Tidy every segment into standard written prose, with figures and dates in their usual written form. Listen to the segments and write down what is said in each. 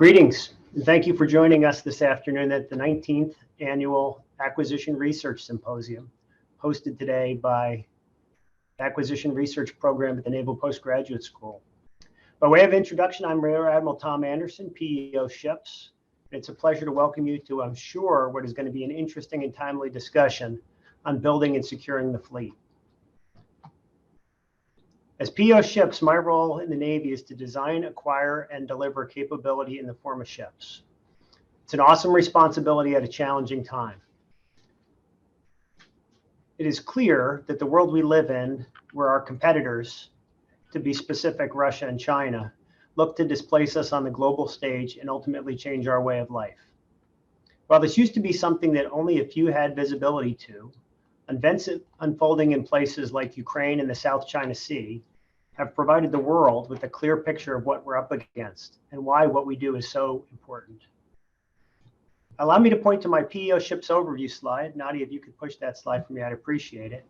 Greetings, and thank you for joining us this afternoon at the 19th Annual Acquisition Research Symposium, hosted today by the Acquisition Research Program at the Naval Postgraduate School. By way of introduction, I'm Rear Admiral Tom Anderson, PEO Ships. It's a pleasure to welcome you to, I'm sure, what is going to be an interesting and timely discussion on building and securing the fleet. As PEO ships, my role in the Navy is to design, acquire, and deliver capability in the form of ships. It's an awesome responsibility at a challenging time. It is clear that the world we live in, where our competitors, to be specific, Russia and China, look to displace us on the global stage and ultimately change our way of life. While this used to be something that only a few had visibility to, events unfolding in places like Ukraine and the South China Sea have provided the world with a clear picture of what we're up against and why what we do is so important. Allow me to point to my PEO Ships overview slide. Nadia, if you could push that slide for me, I'd appreciate it.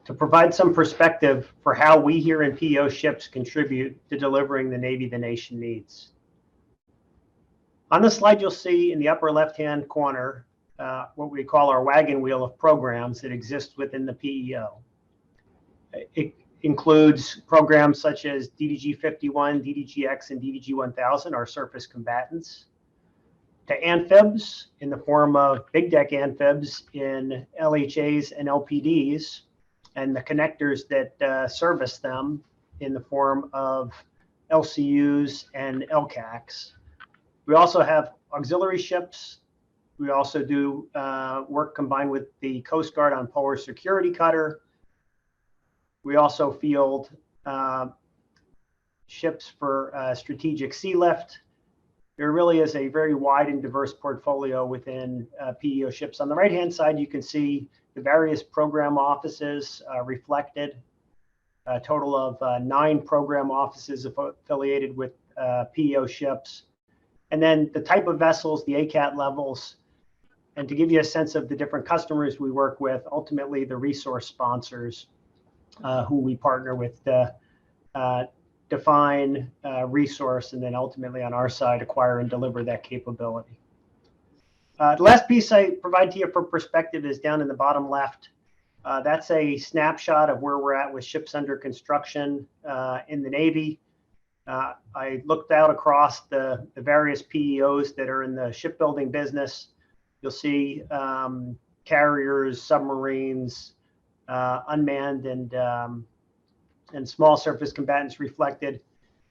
To provide some perspective for how we here in PEO Ships contribute to delivering the Navy the nation needs. On the slide, you'll see in the upper left-hand corner what we call our wagon wheel of programs that exist within the PEO. It includes programs such as DDG-51, DDG-X, and DDG-1000, our surface combatants, to amphibs in the form of big deck amphibs in LHAs and LPDs, and the connectors that service them in the form of LCUs and LCACs. We also have auxiliary ships. We also do work combined with the Coast Guard on Polar Security Cutter. We also field ships for strategic sea lift. There really is a very wide and diverse portfolio within PEO ships. On the right-hand side, you can see the various program offices reflected, a total of 9 program offices affiliated with PEO ships. And then the type of vessels, the ACAT levels, and to give you a sense of the different customers we work with, ultimately the resource sponsors who we partner with to define resource, and then ultimately on our side acquire and deliver that capability. The last piece I provide to you for perspective is down in the bottom left. That's a snapshot of where we're at with ships under construction in the Navy. I looked out across the various PEOs that are in the shipbuilding business. You'll see carriers, submarines, unmanned and small surface combatants reflected.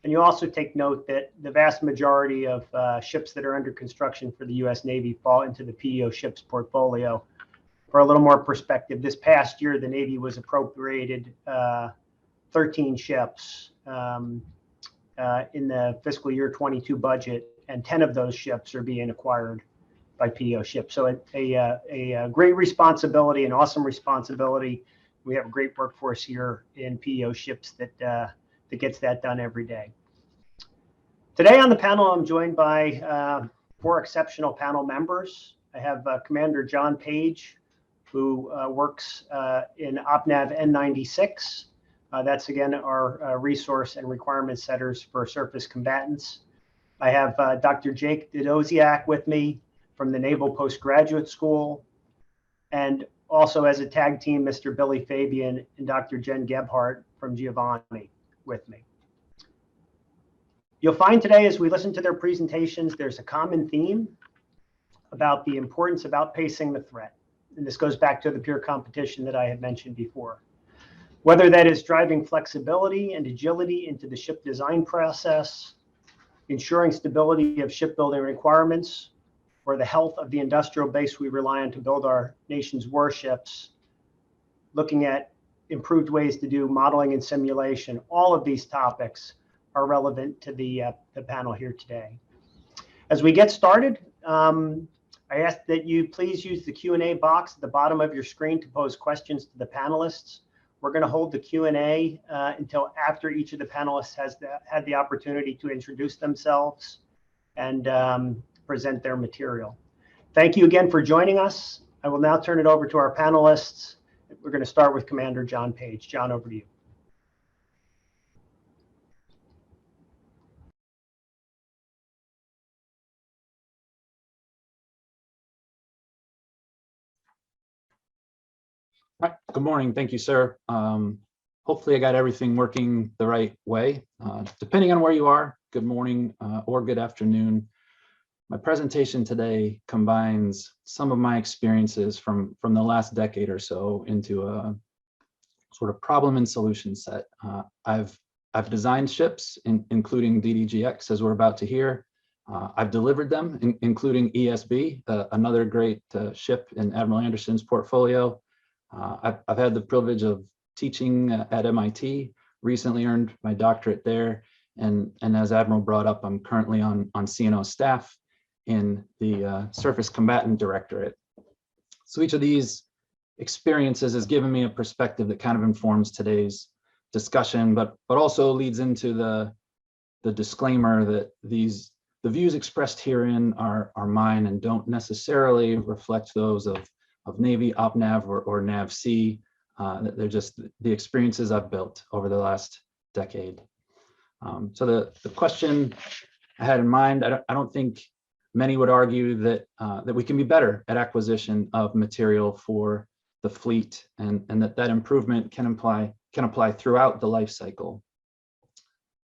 And you also take note that the vast majority of ships that are under construction for the U.S. Navy fall into the PEO ships portfolio. For a little more perspective, this past year, the Navy was appropriated 13 ships in the fiscal year 22 budget, and 10 of those ships are being acquired by PEO ships. So a great responsibility, an awesome responsibility. We have a great workforce here in PEO ships that gets that done every day. Today on the panel, I'm joined by 4 exceptional panel members. I have Commander John Page, who works in OPNAV N96. That's again our resource and requirement setters for surface combatants. I have Dr. Jake Didoszak with me from the Naval Postgraduate School, and also as a tag team, Mr. Billy Fabian and Dr. Jen Gebhardt from Govini with me. You'll find today as we listen to their presentations, there's a common theme about the importance of outpacing the threat. And this goes back to the pure competition that I had mentioned before. Whether that is driving flexibility and agility into the ship design process, ensuring stability of shipbuilding requirements, or the health of the industrial base we rely on to build our nation's warships, looking at improved ways to do modeling and simulation, all of these topics are relevant to the panel here today. As we get started, I ask that you please use the Q&A box at the bottom of your screen to pose questions to the panelists. We're going to hold the Q&A until after each of the panelists has had the opportunity to introduce themselves and present their material. Thank you again for joining us. I will now turn it over to our panelists. We're going to start with Commander John Page. John, over to you. Hi, good morning. Thank you, sir. Hopefully I got everything working the right way. Depending on where you are, good morning or good afternoon. My presentation today combines some of my experiences from the last decade or so into a sort of problem and solution set. I've designed ships, including DDGX, as we're about to hear. I've delivered them, including ESB, another great ship in Admiral Anderson's portfolio. I've had the privilege of teaching at MIT, recently earned my doctorate there. And as Admiral brought up, I'm currently on CNO staff in the Surface Combatant Directorate. So each of these experiences has given me a perspective that kind of informs today's discussion, but also leads into the disclaimer that the views expressed herein are mine and don't necessarily reflect those of Navy, OPNAV, or NAVC. They're just the experiences I've built over the last decade. So the question I had in mind, I don't think many would argue that we can be better at acquisition of material for the fleet, and that improvement can apply throughout the life cycle.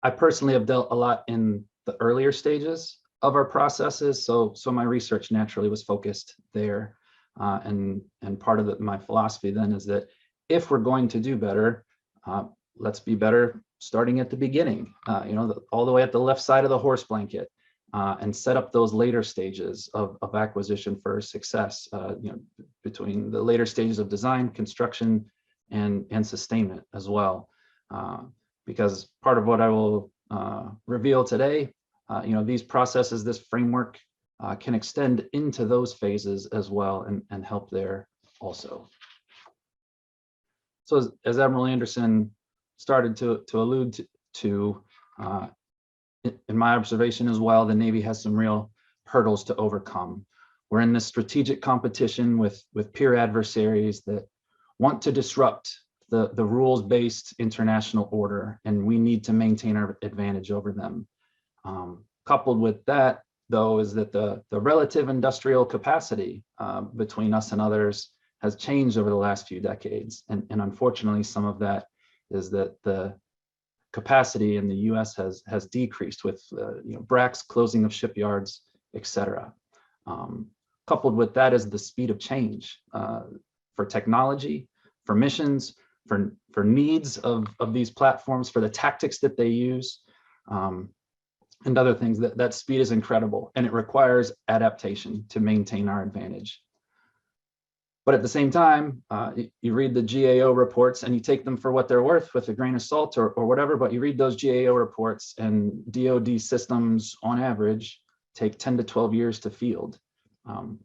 I personally have dealt a lot in the earlier stages of our processes, so my research naturally was focused there. And part of my philosophy then is that if we're going to do better, let's be better starting at the beginning, all the way at the left side of the horse blanket, and set up those later stages of acquisition for success, between the later stages of design, construction, and sustainment as well. Because part of what I will reveal today, these processes, this framework can extend into those phases as well and help there also. So as Admiral Anderson started to allude to, in my observation as well, the Navy has some real hurdles to overcome. We're in this strategic competition with peer adversaries that want to disrupt the rules-based international order, and we need to maintain our advantage over them. Coupled with that, though, is that the relative industrial capacity between us and others has changed over the last few decades. And unfortunately, some of that is that the capacity in the US has decreased with BRAC's closing of shipyards, et cetera. Coupled with that is the speed of change for technology, for missions, for needs of these platforms, for the tactics that they use, and other things. That speed is incredible, and it requires adaptation to maintain our advantage. But at the same time, you read the GAO reports and you take them for what they're worth with a grain of salt or whatever, but you read those GAO reports and DoD systems on average take 10 to 12 years to field.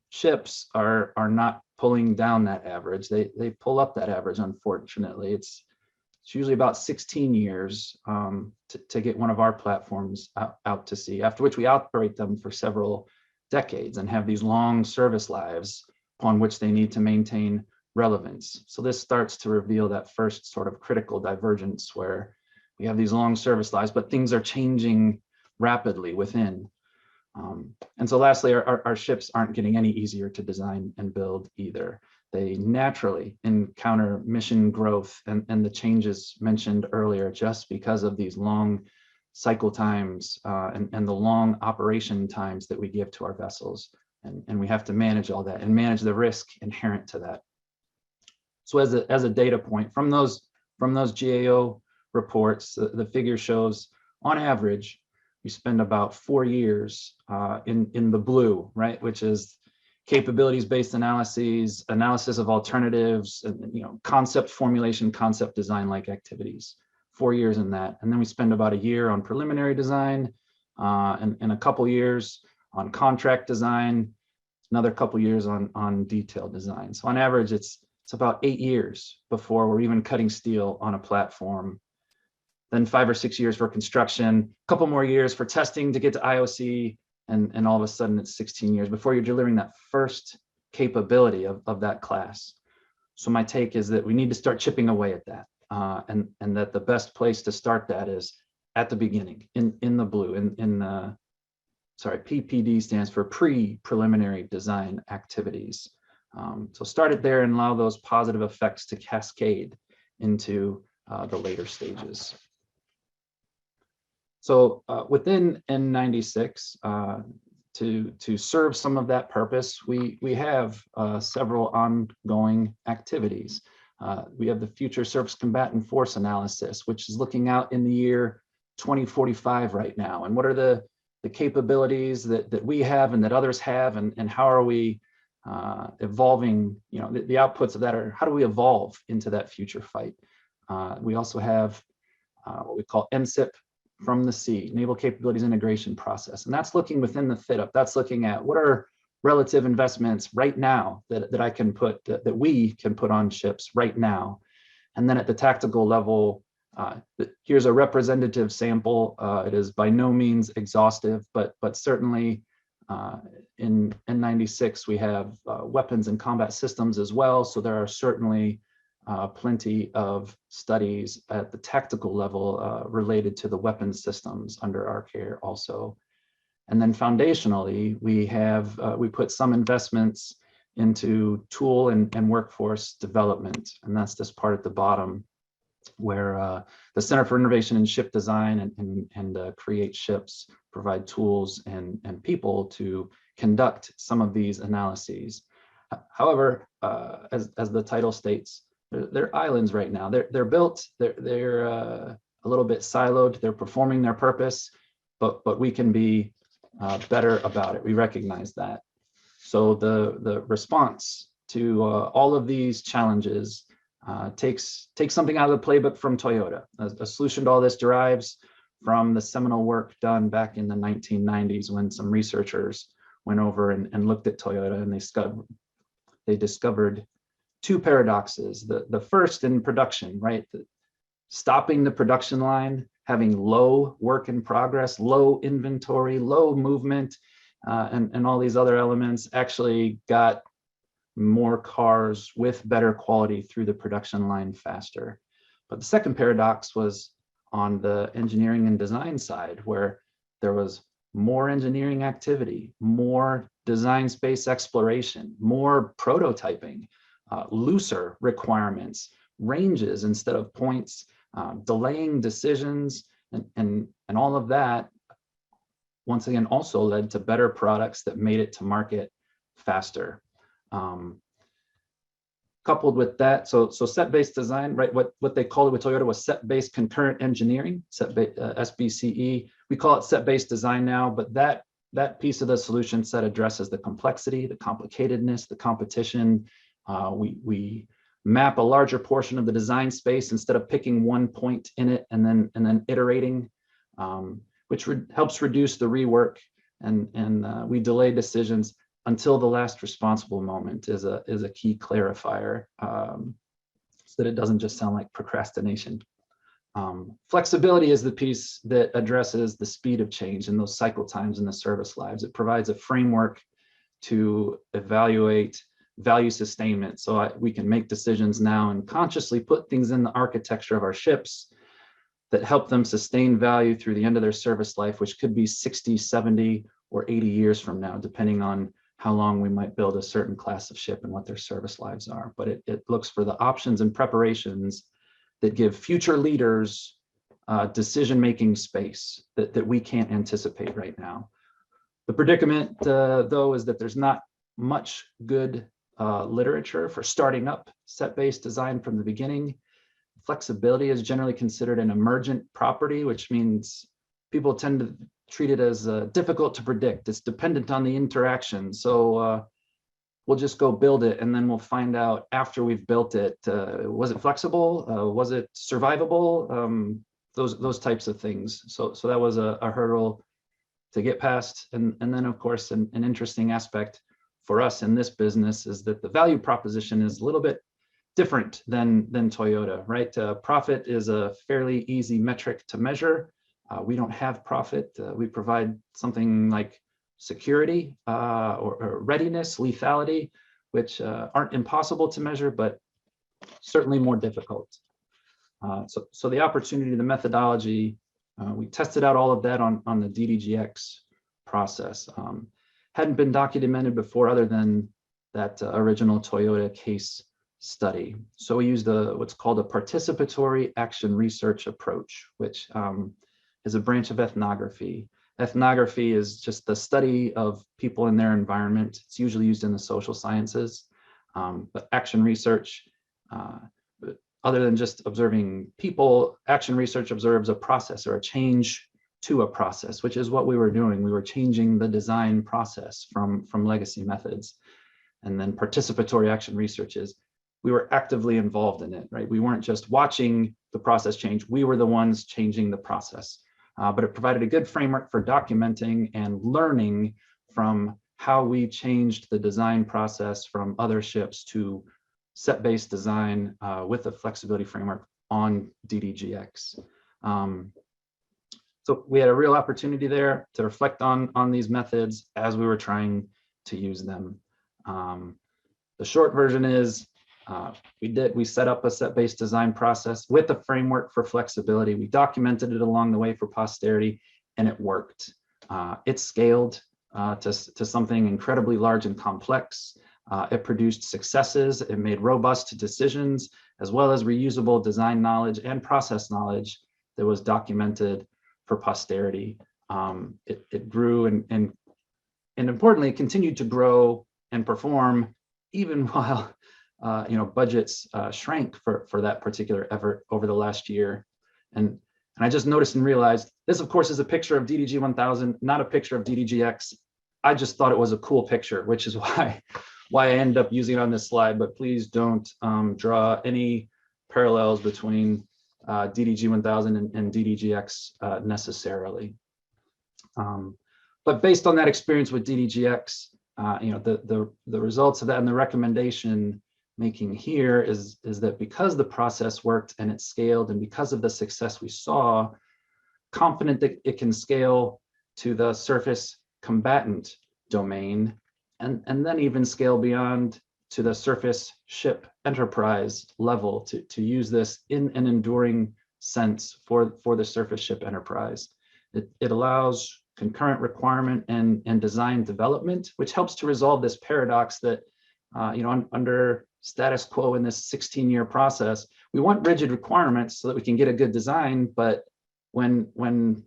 Ships are not pulling down that average. They pull up that average, unfortunately. It's usually about 16 years to get one of our platforms out to sea, after which we operate them for several decades and have these long service lives upon which they need to maintain relevance. So this starts to reveal that first sort of critical divergence where we have these long service lives, but things are changing rapidly within. And so lastly, our ships aren't getting any easier to design and build either. They naturally encounter mission growth and the changes mentioned earlier just because of these long cycle times and the long operation times that we give to our vessels. And we have to manage all that and manage the risk inherent to that. So as a data point from those GAO reports, the figure shows on average, we spend about 4 years in the blue, right? Which is capabilities-based analyses, analysis of alternatives, and, concept formulation, concept design-like activities. 4 years in that. And then we spend about a year on preliminary design and a couple years on contract design, another couple years on detailed design. So on average, it's about 8 years before we're even cutting steel on a platform. Then 5 or 6 years for construction, a couple more years for testing to get to IOC, and all of a sudden it's 16 years before you're delivering that first capability of that class. So my take is that we need to start chipping away at that, and that the best place to start that is at the beginning, in the blue, PPD stands for pre-preliminary design activities. So start it there and allow those positive effects to cascade into the later stages. So within N96, to serve some of that purpose, we have several ongoing activities. We have the Future Surface Combatant Force Analysis, which is looking out in the year 2045 right now. And what are the capabilities that we have and that others have, and how are we evolving? You know, the outputs of that are, how do we evolve into that future fight? We also have what we call NCIP from the sea, Naval Capabilities Integration Process. And that's looking within the FIT-UP. That's looking at what are relative investments right now that I can put, that we can put on ships right now. And then at the tactical level, here's a representative sample. It is by no means exhaustive, but certainly in N96, we have weapons and combat systems as well. So there are certainly plenty of studies at the tactical level related to the weapons systems under our care also. And then foundationally, we put some investments into tool and workforce development. And that's this part at the bottom, where the Center for Innovation in Ship Design and Create Ships provide tools and people to conduct some of these analyses. However, as the title states, they're islands right now. They're built, they're a little bit siloed, they're performing their purpose, but we can be better about it. We recognize that. So the response to all of these challenges takes something out of the playbook from Toyota. A solution to all this derives from the seminal work done back in the 1990s when some researchers went over and looked at Toyota, and they discovered two paradoxes. The first in production, right? Stopping the production line, having low work in progress, low inventory, low movement, and all these other elements actually got more cars with better quality through the production line faster. But the second paradox was on the engineering and design side, where there was more engineering activity, more design space exploration, more prototyping, looser requirements, ranges instead of points, delaying decisions, and all of that, once again, also led to better products that made it to market faster. Coupled with that, so set-based design, right? What they called it with Toyota was set-based concurrent engineering, SBCE. We call it set-based design now, but that piece of the solution set addresses the complexity, the complicatedness, the competition. We map a larger portion of the design space instead of picking one point in it and then iterating, which helps reduce the rework, and we delay decisions until the last responsible moment is a key clarifier, so that it doesn't just sound like procrastination. Flexibility is the piece that addresses the speed of change and those cycle times in the service lives. It provides a framework to evaluate value sustainment, so we can make decisions now and consciously put things in the architecture of our ships that help them sustain value through the end of their service life, which could be 60, 70, or 80 years from now, depending on how long we might build a certain class of ship and what their service lives are. But it looks for the options and preparations that give future leaders decision-making space that we can't anticipate right now. The predicament, though, is that there's not much good literature for starting up set-based design from the beginning. Flexibility is generally considered an emergent property, which means people tend to treat it as difficult to predict. It's dependent on the interaction. So we'll just go build it, and then we'll find out after we've built it, was it flexible? Was it survivable? Those types of things. So that was a hurdle to get past. And then, of course, an interesting aspect for us in this business is that the value proposition is a little bit different than Toyota, right? Profit is a fairly easy metric to measure. We don't have profit. We provide something like security or readiness, lethality, which aren't impossible to measure, but certainly more difficult. So the opportunity, the methodology, we tested out all of that on the DDGX process. Hadn't been documented before other than that original Toyota case study. So we used what's called a participatory action research approach, which is a branch of ethnography. Ethnography is just the study of people in their environment. It's usually used in the social sciences, but action research, other than just observing people, action research observes a process or a change to a process, which is what we were doing. We were changing the design process from legacy methods. And then participatory action research is we were actively involved in it, right? We weren't just watching the process change, we were the ones changing the process. But it provided a good framework for documenting and learning from how we changed the design process from other ships to set-based design with a flexibility framework on DDGX. So we had a real opportunity there to reflect on these methods as we were trying to use them. The short version is we set up a set-based design process with a framework for flexibility. We documented it along the way for posterity, and it worked. It scaled to something incredibly large and complex. It produced successes. It made robust decisions, as well as reusable design knowledge and process knowledge that was documented for posterity. It grew and importantly continued to grow and perform even while budgets shrank for that particular effort over the last year. And I just noticed and realized this, of course, is a picture of DDG 1000, not a picture of DDGX. I just thought it was a cool picture, which is why I ended up using it on this slide. But please don't draw any parallels between DDG 1000 and DDGX necessarily. But based on that experience with DDGX, the results of that and the recommendation making here is that because the process worked and it scaled, and because of the success we saw, confident that it can scale to the surface combatant domain, and then even scale beyond to the surface ship enterprise level to use this in an enduring sense for the surface ship enterprise. It allows concurrent requirement and design development, which helps to resolve this paradox that under status quo in this 16-year process, we want rigid requirements so that we can get a good design, but when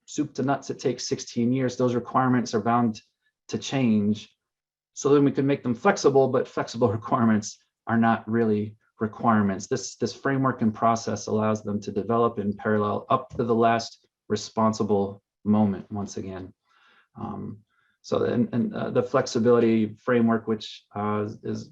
soup to nuts it takes 16 years, those requirements are bound to change. So then we can make them flexible, but flexible requirements are not really requirements. This framework and process allows them to develop in parallel up to the last responsible moment once again. The flexibility framework, which is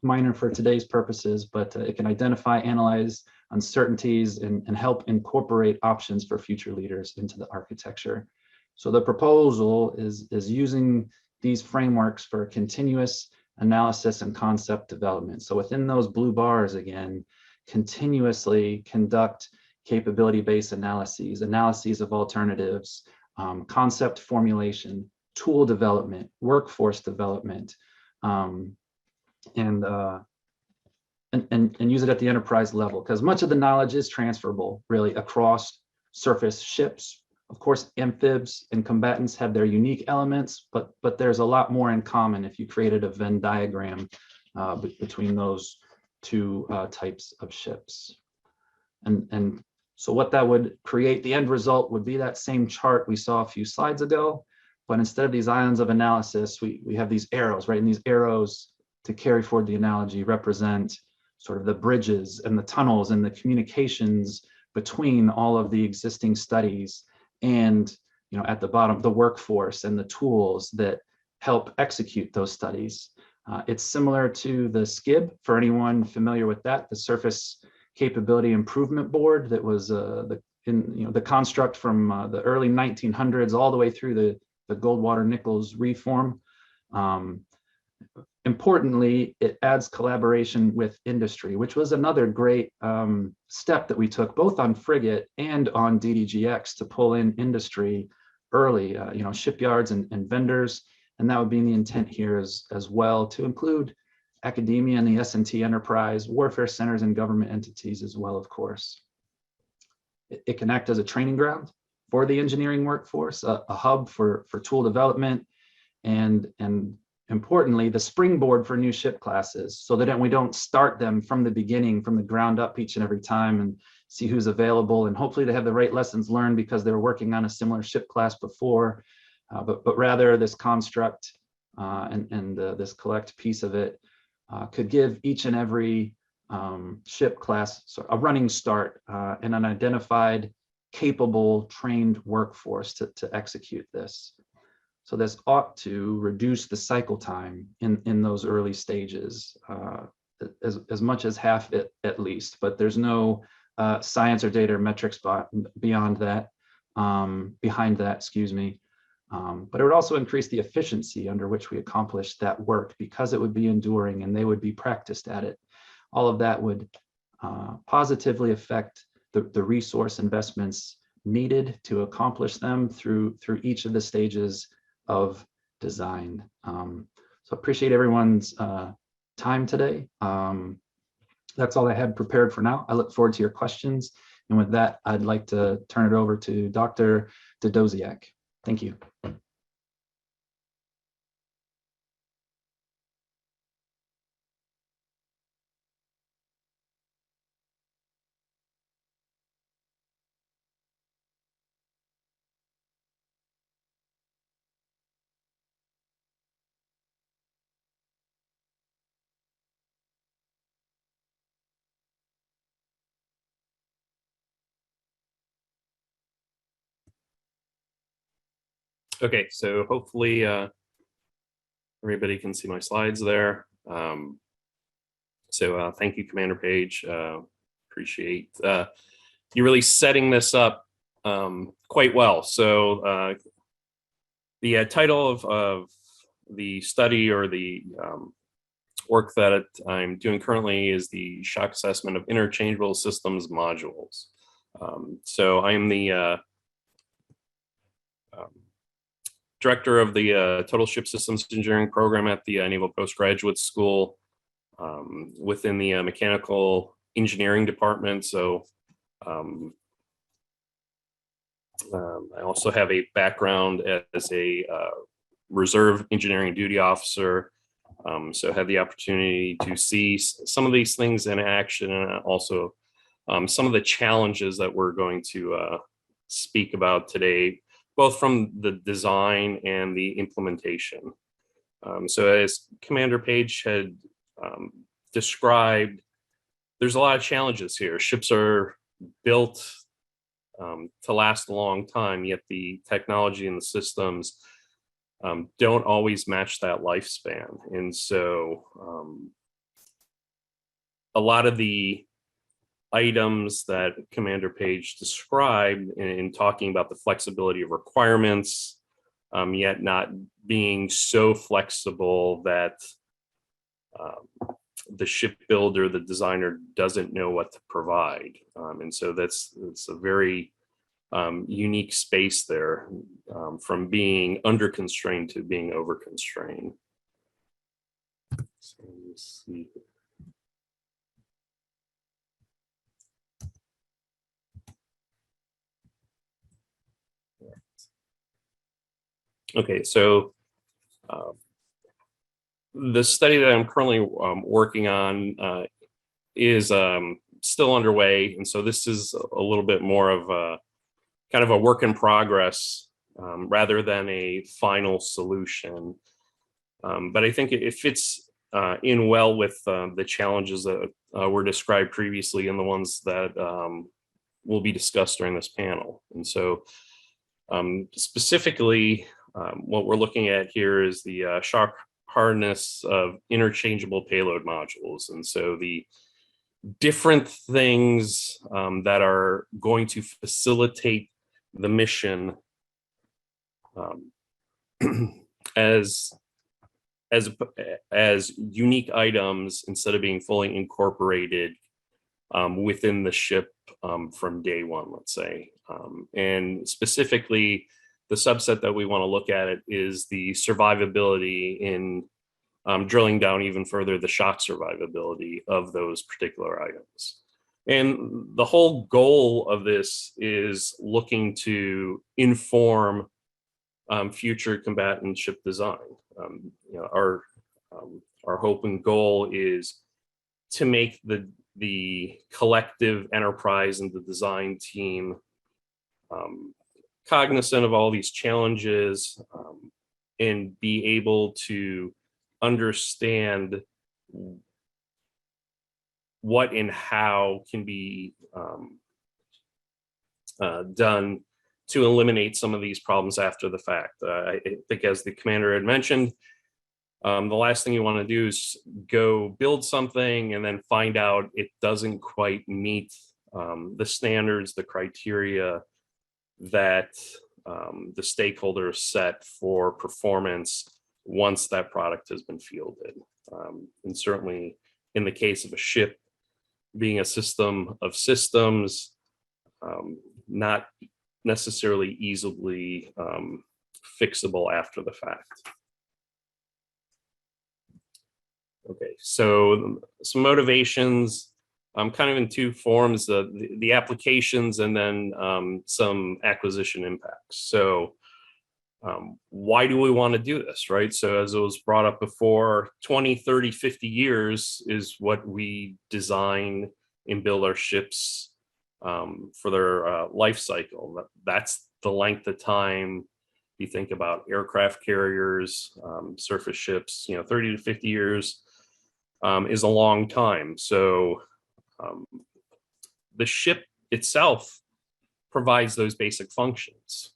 minor for today's purposes, but it can identify, analyze uncertainties, and help incorporate options for future leaders into the architecture. So the proposal is using these frameworks for continuous analysis and concept development. So within those blue bars, again, continuously conduct capability-based analyses of alternatives, concept formulation, tool development, workforce development, and use it at the enterprise level, because much of the knowledge is transferable really across surface ships. Of course, amphibs and combatants have their unique elements, but there's a lot more in common if you created a Venn diagram between those two types of ships. And so what that would create, the end result would be that same chart we saw a few slides ago, but instead of these islands of analysis, we have these arrows, right? And these arrows, to carry forward the analogy, represent sort of the bridges and the tunnels and the communications between all of the existing studies, and at the bottom, the workforce and the tools that help execute those studies. It's similar to the SCIB, for anyone familiar with that, the Surface Capability Improvement Board that was the construct from the early 1900s all the way through the Goldwater-Nichols reform. Importantly, it adds collaboration with industry, which was another great step that we took both on Frigate and on DDGX to pull in industry early, shipyards and vendors. And that would be the intent here as well, to include academia and the S&T enterprise, warfare centers and government entities as well, of course. It can act as a training ground for the engineering workforce, a hub for tool development, and importantly, the springboard for new ship classes, so that we don't start them from the beginning, from the ground up each and every time, and see who's available, and hopefully they have the right lessons learned because they were working on a similar ship class before, but rather this construct and this collect piece of it could give each and every ship class a running start and an identified, capable, trained workforce to execute this. So this ought to reduce the cycle time in those early stages, as much as half it at least, but there's no science or data or metrics beyond that, behind that, excuse me. But it would also increase the efficiency under which we accomplish that work, because it would be enduring and they would be practiced at it. All of that would positively affect the resource investments needed to accomplish them through each of the stages of design. So appreciate everyone's time today. That's all I had prepared for now. I look forward to your questions. And with that, I'd like to turn it over to Dr. Didoszak. Thank you. Okay, so hopefully everybody can see my slides there. So thank you, Commander Page. Appreciate you really setting this up quite well. So the title of the study, or the work that I'm doing currently, is the shock assessment of interchangeable systems modules. So I'm the director of the Total Ship Systems Engineering program at the Naval Postgraduate School within the Mechanical Engineering Department. So I also have a background as a reserve engineering duty officer. So I had the opportunity to see some of these things in action, and also some of the challenges that we're going to speak about today, both from the design and the implementation. So as Commander Page had described, there's a lot of challenges here. Ships are built to last a long time, yet the technology and the systems don't always match that lifespan. And so a lot of the items that Commander Page described in talking about the flexibility of requirements, yet not being so flexible that the shipbuilder, the designer, doesn't know what to provide. And so it's a very unique space there, from being under constrained to being over constrained. So let's see. Okay, so the study that I'm currently working on is still underway, and so this is a little bit more of a kind of a work in progress rather than a final solution. But I think it fits in well with the challenges that were described previously and the ones that will be discussed during this panel. And so specifically, what we're looking at here is the shock hardness of interchangeable payload modules. And so the different things that are going to facilitate the mission as unique items, instead of being fully incorporated within the ship from day one, let's say. And specifically, the subset that we want to look at it is the survivability in drilling down even further, the shock survivability of those particular items. And the whole goal of this is looking to inform future combatant ship design. You know, our hope and goal is to make the collective enterprise and the design team cognizant of all these challenges, and be able to understand what and how can be done to eliminate some of these problems after the fact. I think, as the commander had mentioned, the last thing you want to do is go build something and then find out it doesn't quite meet the standards, the criteria that the stakeholders set for performance once that product has been fielded. And certainly in the case of a ship being a system of systems, not necessarily easily fixable after the fact. Okay, so some motivations, kind of in two forms, the applications and then some acquisition impacts. So why do we want to do this, right? So as it was brought up before, 20, 30, 50 years is what we design and build our ships for their life cycle. That's the length of time you think about aircraft carriers, surface ships, 30 to 50 years is a long time. So the ship itself provides those basic functions: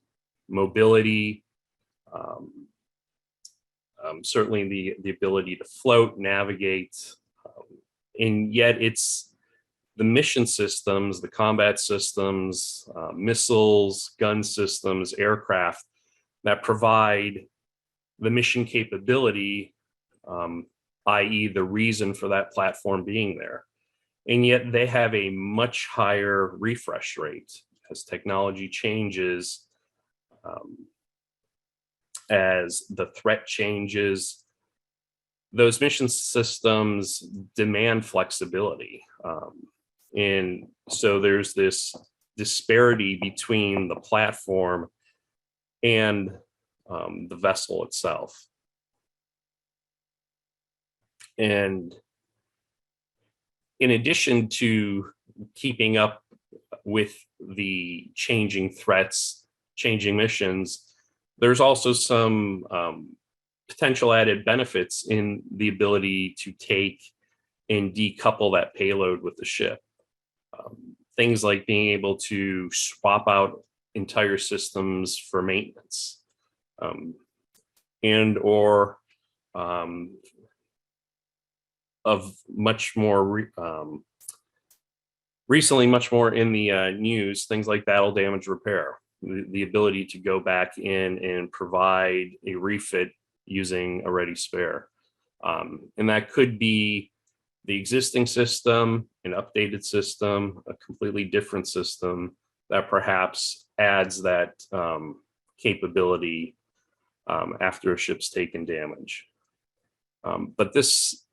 mobility, certainly the ability to float, navigate, and yet it's the mission systems, the combat systems, missiles, gun systems, aircraft that provide the mission capability, i.e. the reason for that platform being there. And yet they have a much higher refresh rate as technology changes, as the threat changes. Those mission systems demand flexibility. And so there's this disparity between the platform and the vessel itself. And in addition to keeping up with the changing threats, changing missions, there's also some potential added benefits in the ability to take and decouple that payload with the ship. Things like being able to swap out entire systems for maintenance, and or of much more recently, much more in the news, things like battle damage repair, the ability to go back in and provide a refit using a ready spare. And that could be the existing system, an updated system, a completely different system that perhaps adds that capability after a ship's taken damage. But this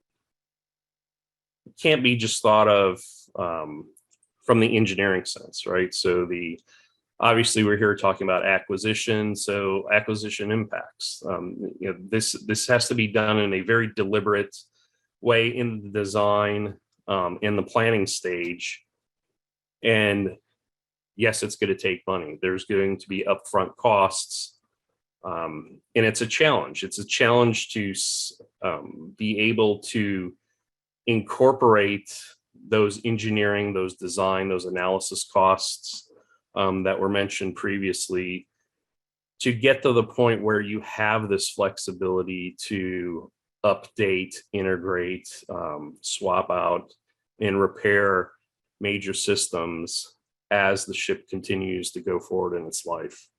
can't be just thought of from the engineering sense, right? So obviously we're here talking about acquisition, so acquisition impacts. This has to be done in a very deliberate way in the design, in the planning stage. And yes, it's going to take money. There's going to be upfront costs. And it's a challenge. It's a challenge to be able to incorporate those engineering, those design, those analysis costs that were mentioned previously, to get to the point where you have this flexibility to update, integrate, swap out, and repair major systems as the ship continues to go forward in its life.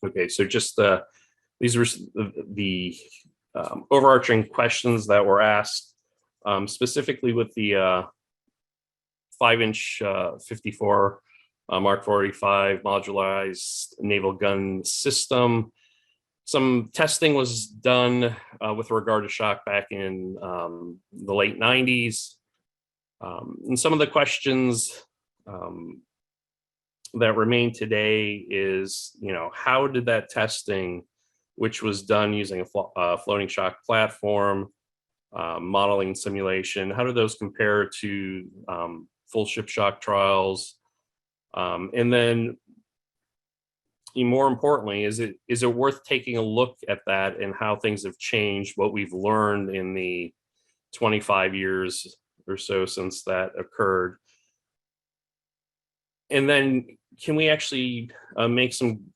Okay, so just these were the overarching questions that were asked, specifically with the 5-inch 54 Mark 45 modularized naval gun system. Some testing was done with regard to shock back in the late 90s. And some of the questions that remain today is, how did that testing, which was done using a floating shock platform, modeling simulation, how do those compare to full ship shock trials? And then more importantly, is it worth taking a look at that and how things have changed, what we've learned in the 25 years or so since that occurred? And then can we actually make some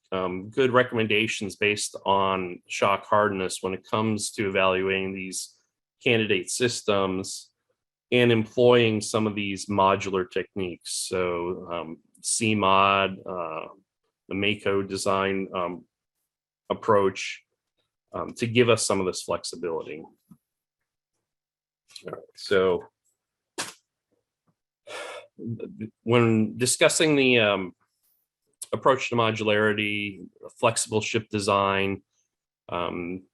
good recommendations based on shock hardness when it comes to evaluating these candidate systems and employing some of these modular techniques? So CMOD, the Mako design approach, to give us some of this flexibility. All right, so when discussing the approach to modularity, flexible ship design,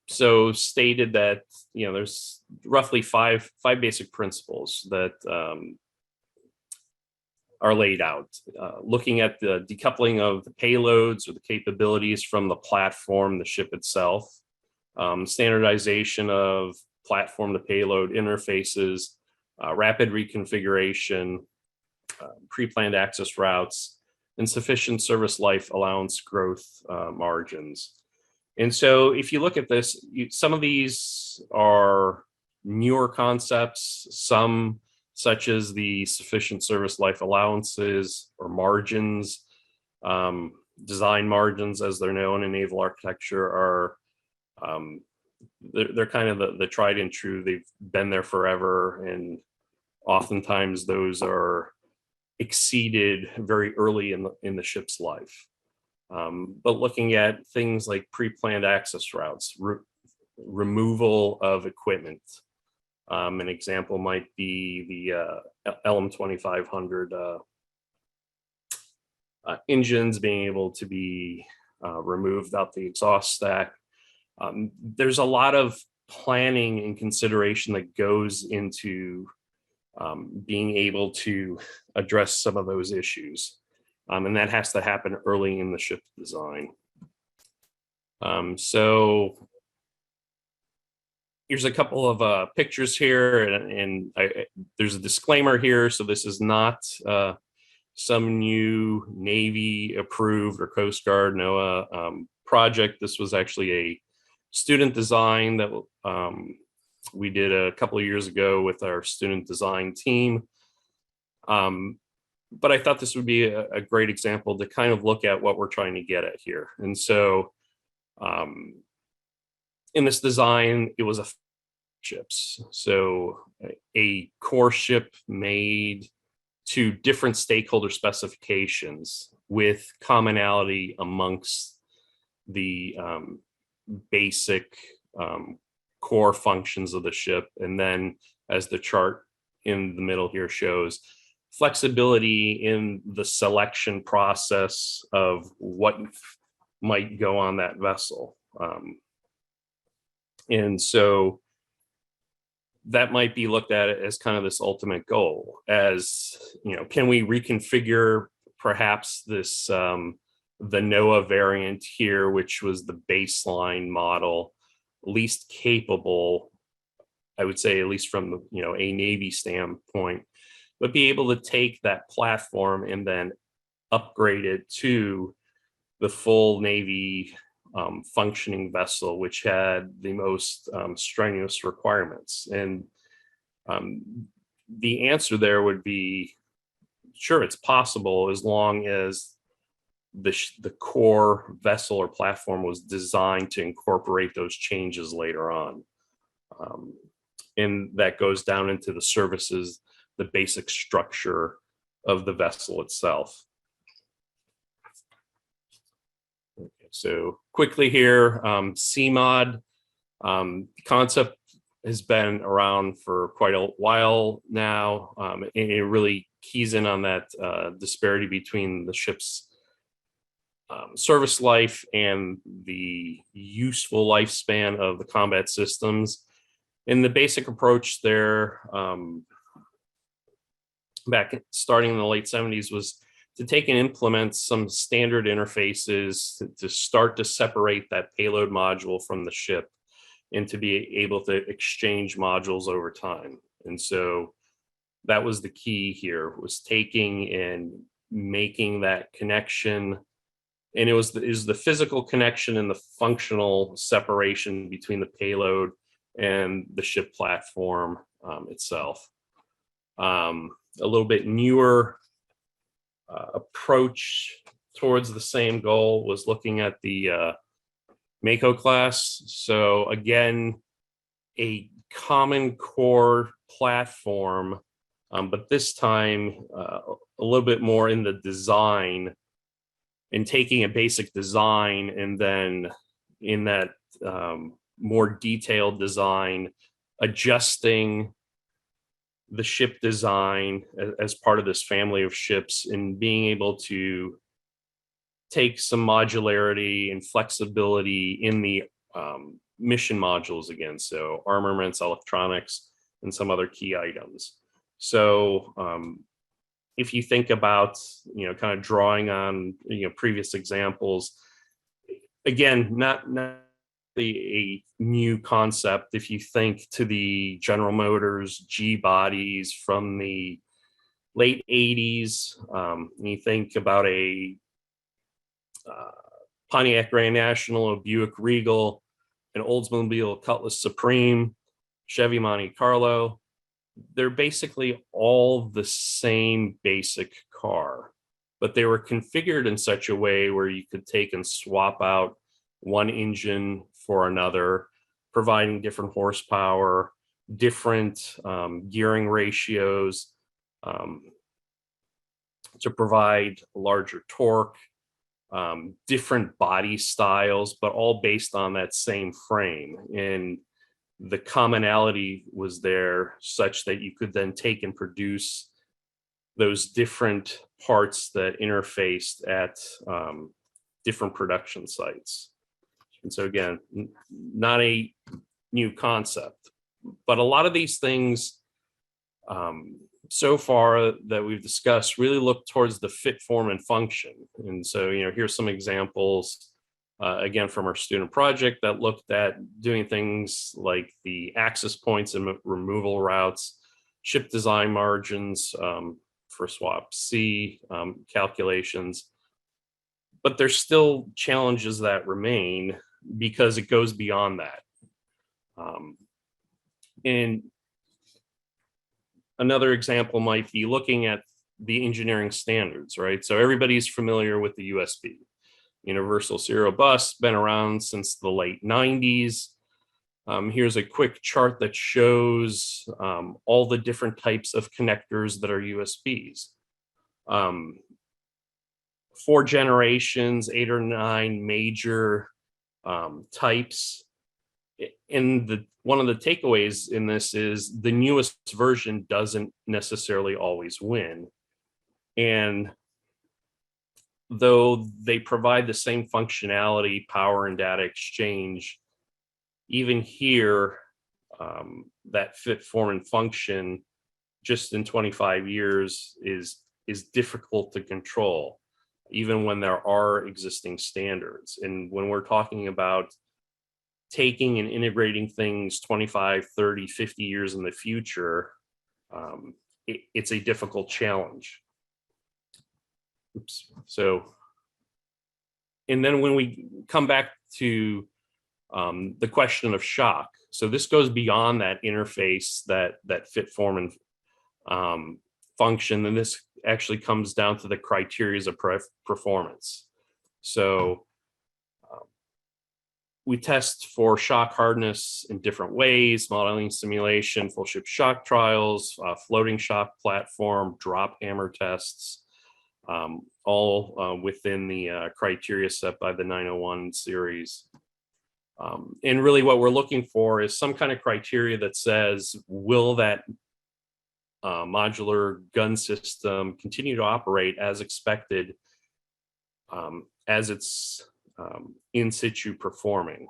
so stated that there's roughly five basic principles that are laid out, looking at the decoupling of the payloads or the capabilities from the platform, the ship itself, standardization of platform to payload interfaces, rapid reconfiguration, pre-planned access routes, and sufficient service life allowance growth margins. And so if you look at this, some of these are newer concepts, some such as the sufficient service life allowances or margins, design margins as they're known in naval architecture, are they're kind of the tried and true. They've been there forever, and oftentimes those are exceeded very early in the ship's life. But looking at things like pre-planned access routes, removal of equipment. An example might be the LM 2500 engines being able to be removed out the exhaust stack. There's a lot of planning and consideration that goes into being able to address some of those issues. And that has to happen early in the ship design. So here's a couple of pictures here, and there's a disclaimer here. So this is not some new Navy approved or Coast Guard, NOAA project. This was actually a student design that we did a couple of years ago with our student design team. But I thought this would be a great example to kind of look at what we're trying to get at here. And so in this design, it was a ships. So a core ship made to different stakeholder specifications with commonality amongst the basic core functions of the ship. And then, as the chart in the middle here shows, flexibility in the selection process of what might go on that vessel. And so that might be looked at as kind of this ultimate goal, as, can we reconfigure perhaps this, the NOAA variant here, which was the baseline model, least capable, I would say, at least from a Navy standpoint, but be able to take that platform and then upgrade it to the full Navy functioning vessel, which had the most strenuous requirements. And the answer there would be, sure, it's possible, as long as the core vessel or platform was designed to incorporate those changes later on. And that goes down into the services, the basic structure of the vessel itself. Okay, so quickly here, CMOD concept has been around for quite a while now, and it really keys in on that disparity between the ship's service life and the useful lifespan of the combat systems. And the basic approach there, back starting in the late 70s, was to take and implement some standard interfaces to start to separate that payload module from the ship and to be able to exchange modules over time. And so that was the key here, was taking and making that connection. And it was the physical connection and the functional separation between the payload and the ship platform itself. A little bit newer approach towards the same goal was looking at the Mako class. So again, a common core platform, but this time a little bit more in the design, and taking a basic design and then in that more detailed design, adjusting the ship design as part of this family of ships, and being able to take some modularity and flexibility in the mission modules again. So armaments, electronics, and some other key items. So if you think about, kind of drawing on, previous examples, again, not a new concept. If you think to the General Motors G bodies from the late 80s, you think about a Pontiac Grand National, a Buick Regal, an Oldsmobile Cutlass Supreme, Chevy Monte Carlo. They're basically all the same basic car, but they were configured in such a way where you could take and swap out one engine for another, providing different horsepower, different gearing ratios to provide larger torque, different body styles, but all based on that same frame. And the commonality was there such that you could then take and produce those different parts that interfaced at different production sites. And so again, not a new concept, but a lot of these things so far that we've discussed really look towards the fit, form, and function. And so, here's some examples, again, from our student project that looked at doing things like the access points and removal routes, ship design margins for swap C calculations. But there's still challenges that remain because it goes beyond that. And another example might be looking at the engineering standards, right? So everybody's familiar with the USB. Universal Serial Bus, been around since the late 90s. Here's a quick chart that shows all the different types of connectors that are USBs. 4 generations, 8 or 9 major types. And one of the takeaways in this is the newest version doesn't necessarily always win. And though they provide the same functionality, power, and data exchange, even here, that fit, form, and function just in 25 years is difficult to control, even when there are existing standards. And when we're talking about taking and integrating things 25, 30, 50 years in the future, it's a difficult challenge. Oops. So, and then when we come back to the question of shock, so this goes beyond that interface, that fit, form, and function, and this actually comes down to the criteria of performance. So we test for shock hardness in different ways: modeling, simulation, full ship shock trials, floating shock platform, drop hammer tests, all within the criteria set by the 901 series. And really what we're looking for is some kind of criteria that says, will that modular gun system continue to operate as expected as it's in situ performing?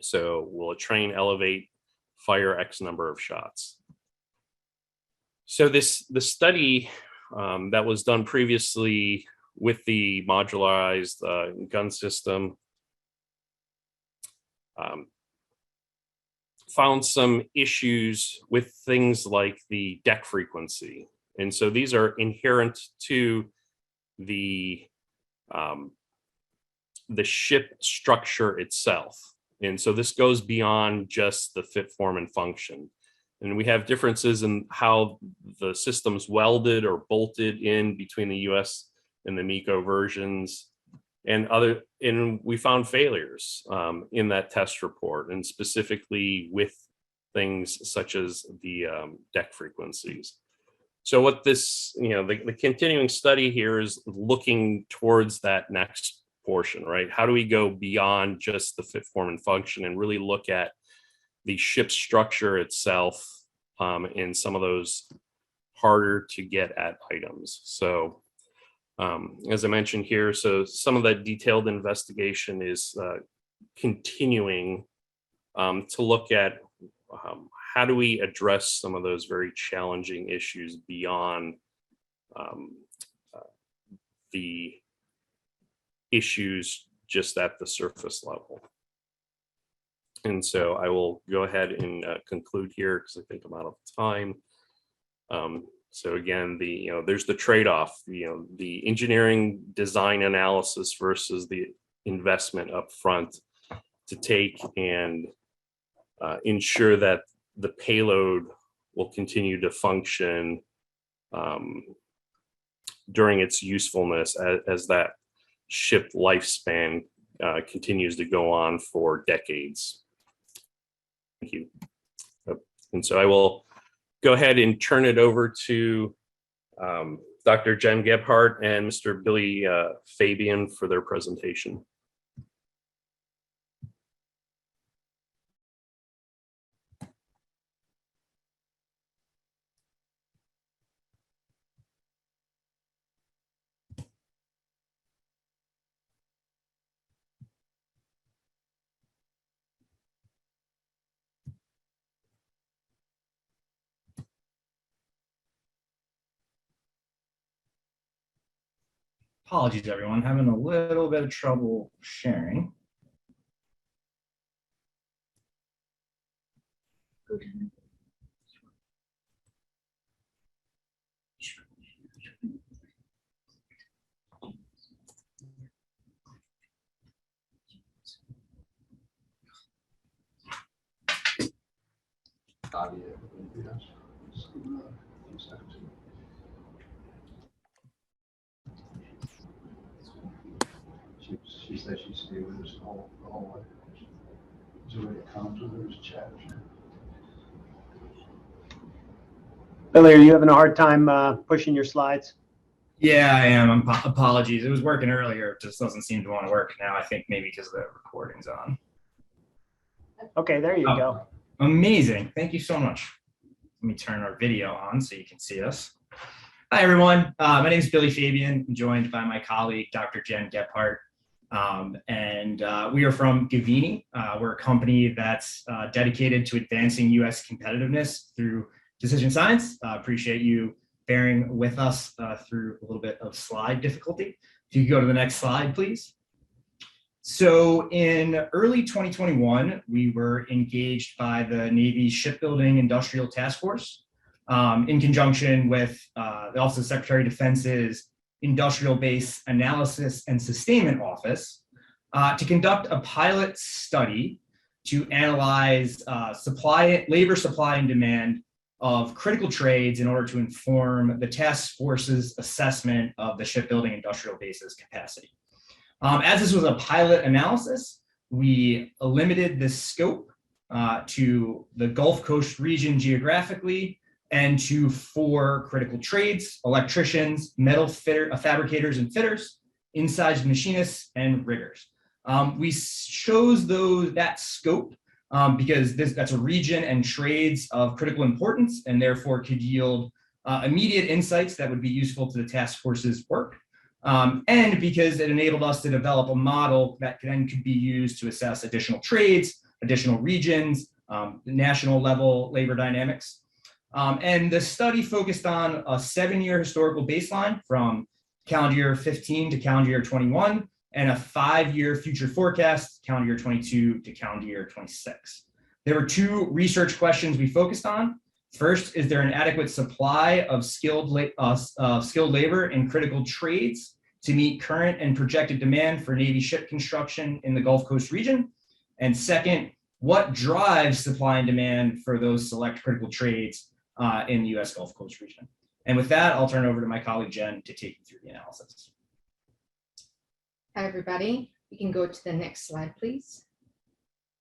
So will a train elevate, fire X number of shots? So the study that was done previously with the modularized gun system found some issues with things like the deck frequency. And so these are inherent to the ship structure itself. And so this goes beyond just the fit, form, and function. And we have differences in how the system's welded or bolted in between the US and the MECO versions. And we found failures in that test report, and specifically with things such as the deck frequencies. So what this, the continuing study here is looking towards that next portion, right? How do we go beyond just the fit, form, and function and really look at the ship structure itself and some of those harder to get at items. So as I mentioned here, so some of that detailed investigation is continuing to look at how do we address some of those very challenging issues beyond the issues just at the surface level. And so I will go ahead and conclude here because I think I'm out of time. So again, there's the trade-off, the engineering design analysis versus the investment up front to take and ensure that the payload will continue to function during its usefulness as that ship lifespan continues to go on for decades. Thank you. And so I will go ahead and turn it over to Dr. Jen Gebhardt and Mr. Billy Fabian for their presentation. Apologies, everyone. Having a little bit of trouble sharing. She said she'd stay with us all way. Julia comes with us, chat. Billy, are you having a hard time pushing your slides? Yeah, I am. Apologies. It was working earlier. It just doesn't seem to want to work now. I think maybe because the recording's on. Okay, there you go. Amazing. Thank you so much. Let me turn our video on so you can see us. Hi, everyone. My name is Billy Fabian. I'm joined by my colleague, Dr. Jen Gebhardt. We are from Govini. We're a company that's dedicated to advancing U.S. competitiveness through decision science. Appreciate you bearing with us through a little bit of slide difficulty. If you could go to the next slide, please. So in early 2021, we were engaged by the Navy's Shipbuilding Industrial Task Force in conjunction with the Office of Secretary of Defense's Industrial Base Analysis and Sustainment Office to conduct a pilot study to analyze labor supply and demand of critical trades in order to inform the task force's assessment of the shipbuilding industrial base's capacity. As this was a pilot analysis, we limited the scope to the Gulf Coast region geographically and to 4 critical trades: electricians, metal fabricators and fitters, inside machinists, and riggers. We chose that scope because that's a region and trades of critical importance and therefore could yield immediate insights that would be useful to the task force's work. And because it enabled us to develop a model that then could be used to assess additional trades, additional regions, national level labor dynamics. And the study focused on a 7-year historical baseline from calendar year 15 to calendar year 21, and a 5-year future forecast, calendar year 22 to calendar year 26. There were 2 research questions we focused on. First, is there an adequate supply of skilled labor in critical trades to meet current and projected demand for Navy ship construction in the Gulf Coast region? And second, what drives supply and demand for those select critical trades in the US Gulf Coast region? And with that, I'll turn it over to my colleague Jen to take you through the analysis. Hi, everybody. We can go to the next slide, please.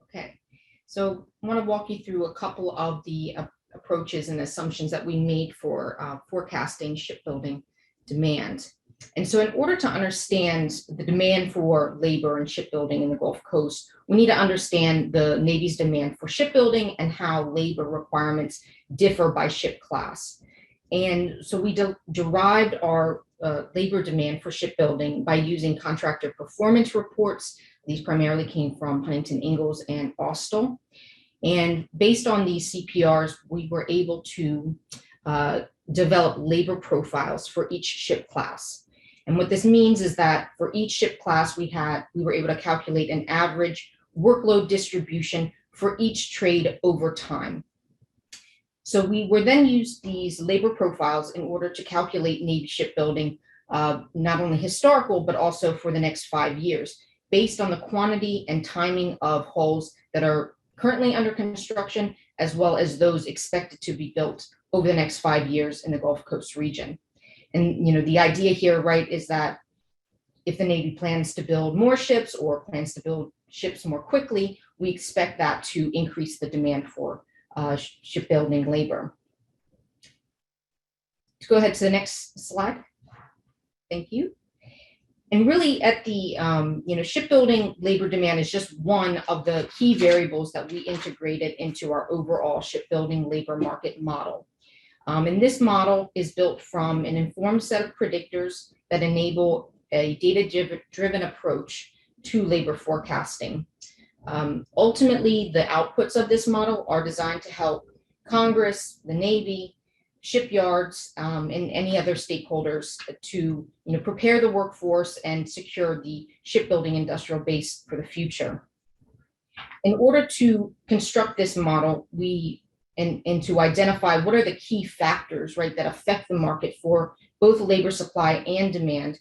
Okay, so I want to walk you through a couple of the approaches and assumptions that we made for forecasting shipbuilding demand. And so in order to understand the demand for labor and shipbuilding in the Gulf Coast, we need to understand the Navy's demand for shipbuilding and how labor requirements differ by ship class. And so we derived our labor demand for shipbuilding by using contractor performance reports. These primarily came from Huntington Ingalls and Austal. And based on these CPRs, we were able to develop labor profiles for each ship class. And what this means is that for each ship class, we were able to calculate an average workload distribution for each trade over time. So we were then used these labor profiles in order to calculate Navy shipbuilding, not only historical, but also for the next 5 years, based on the quantity and timing of hulls that are currently under construction, as well as those expected to be built over the next 5 years in the Gulf Coast region. And the idea here, right, is that if the Navy plans to build more ships or plans to build ships more quickly, we expect that to increase the demand for shipbuilding labor. Let's go ahead to the next slide. Thank you. And really at the, shipbuilding labor demand is just one of the key variables that we integrated into our overall shipbuilding labor market model. And this model is built from an informed set of predictors that enable a data-driven approach to labor forecasting. Ultimately, the outputs of this model are designed to help Congress, the Navy, shipyards, and any other stakeholders to prepare the workforce and secure the shipbuilding industrial base for the future. In order to construct this model, and to identify what are the key factors, right, that affect the market for both labor supply and demand,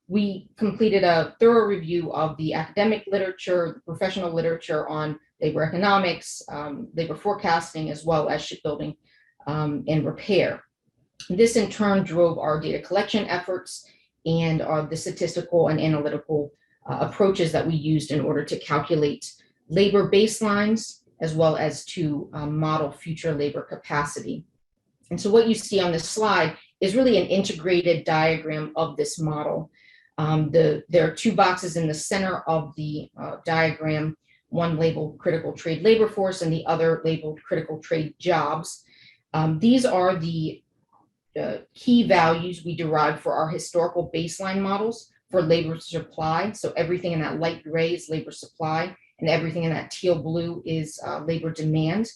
we completed a thorough review of the academic literature, professional literature on labor economics, labor forecasting, as well as shipbuilding and repair. This in turn drove our data collection efforts and the statistical and analytical approaches that we used in order to calculate labor baselines, as well as to model future labor capacity. And so what you see on this slide is really an integrated diagram of this model. There are 2 boxes in the center of the diagram, one labeled critical trade labor force and the other labeled critical trade jobs. These are the key values we derived for our historical baseline models for labor supply. So everything in that light gray is labor supply, and everything in that teal blue is labor demand.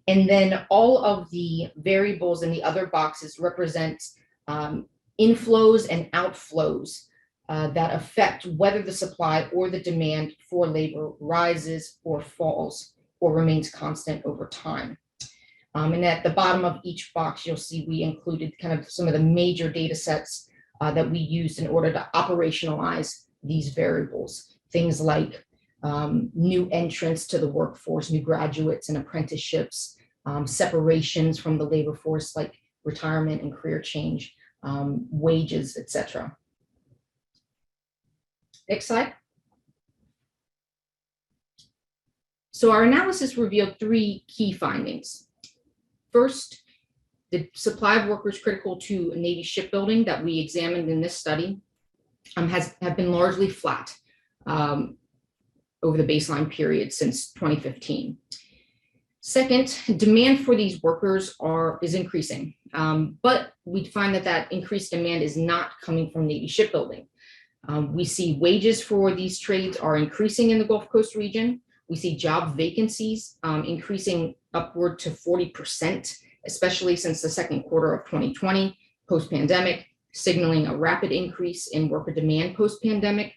And then all of the variables in the other boxes represent inflows and outflows that affect whether the supply or the demand for labor rises or falls or remains constant over time. And at the bottom of each box, you'll see we included kind of some of the major data sets that we used in order to operationalize these variables. Things like new entrants to the workforce, new graduates and apprenticeships, separations from the labor force like retirement and career change, wages, etc. Next slide. So our analysis revealed 3 key findings. First, the supply of workers critical to Navy shipbuilding that we examined in this study have been largely flat over the baseline period since 2015. Second, demand for these workers is increasing, but we find that increased demand is not coming from Navy shipbuilding. We see wages for these trades are increasing in the Gulf Coast region. We see job vacancies increasing upward to 40% especially since the second quarter of 2020, post-pandemic, signaling a rapid increase in worker demand post-pandemic.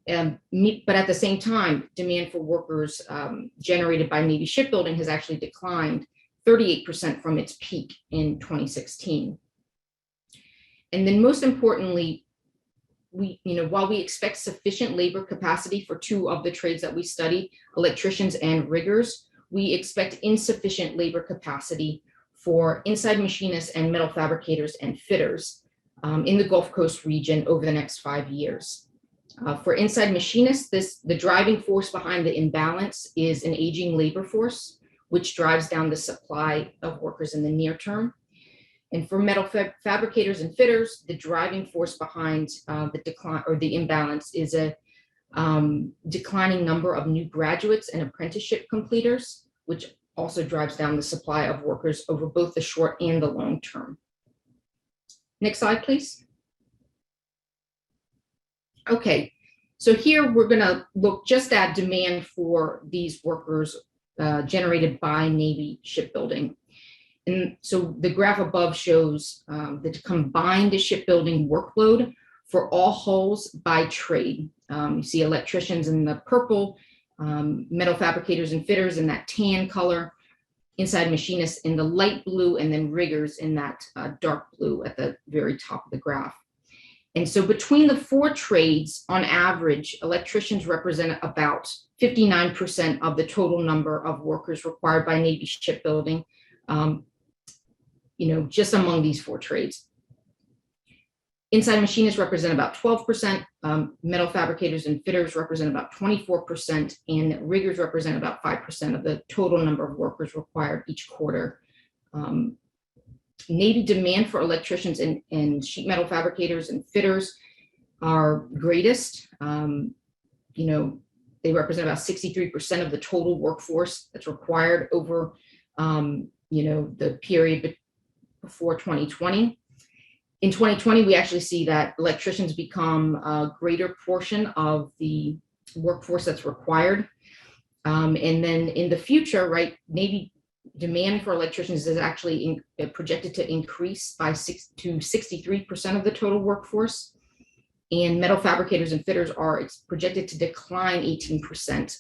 But at the same time, demand for workers generated by Navy shipbuilding has actually declined 38% from its peak in 2016. And then most importantly, while we expect sufficient labor capacity for two of the trades that we study, electricians and riggers, we expect insufficient labor capacity for inside machinists and metal fabricators and fitters in the Gulf Coast region over the next 5 years. For inside machinists, the driving force behind the imbalance is an aging labor force, which drives down the supply of workers in the near term. And for metal fabricators and fitters, the driving force behind the decline or the imbalance is a declining number of new graduates and apprenticeship completers, which also drives down the supply of workers over both the short and the long term. Next slide, please. Okay, so here we're going to look just at demand for these workers generated by Navy shipbuilding. And so the graph above shows the combined shipbuilding workload for all hulls by trade. You see electricians in the purple, metal fabricators and fitters in that tan color, inside machinists in the light blue, and then riggers in that dark blue at the very top of the graph. And so between the four trades, on average, electricians represent about 59% of the total number of workers required by Navy shipbuilding, just among these four trades. Inside machinists represent about 12%, metal fabricators and fitters represent about 24%, and riggers represent about 5% of the total number of workers required each quarter. Navy demand for electricians and sheet metal fabricators and fitters are greatest. They represent about 63% of the total workforce that's required over, the period before 2020. In 2020, we actually see that electricians become a greater portion of the workforce that's required. And then in the future, right, Navy demand for electricians is actually projected to increase by 63% of the total workforce. And metal fabricators and fitters are projected to decline 18%.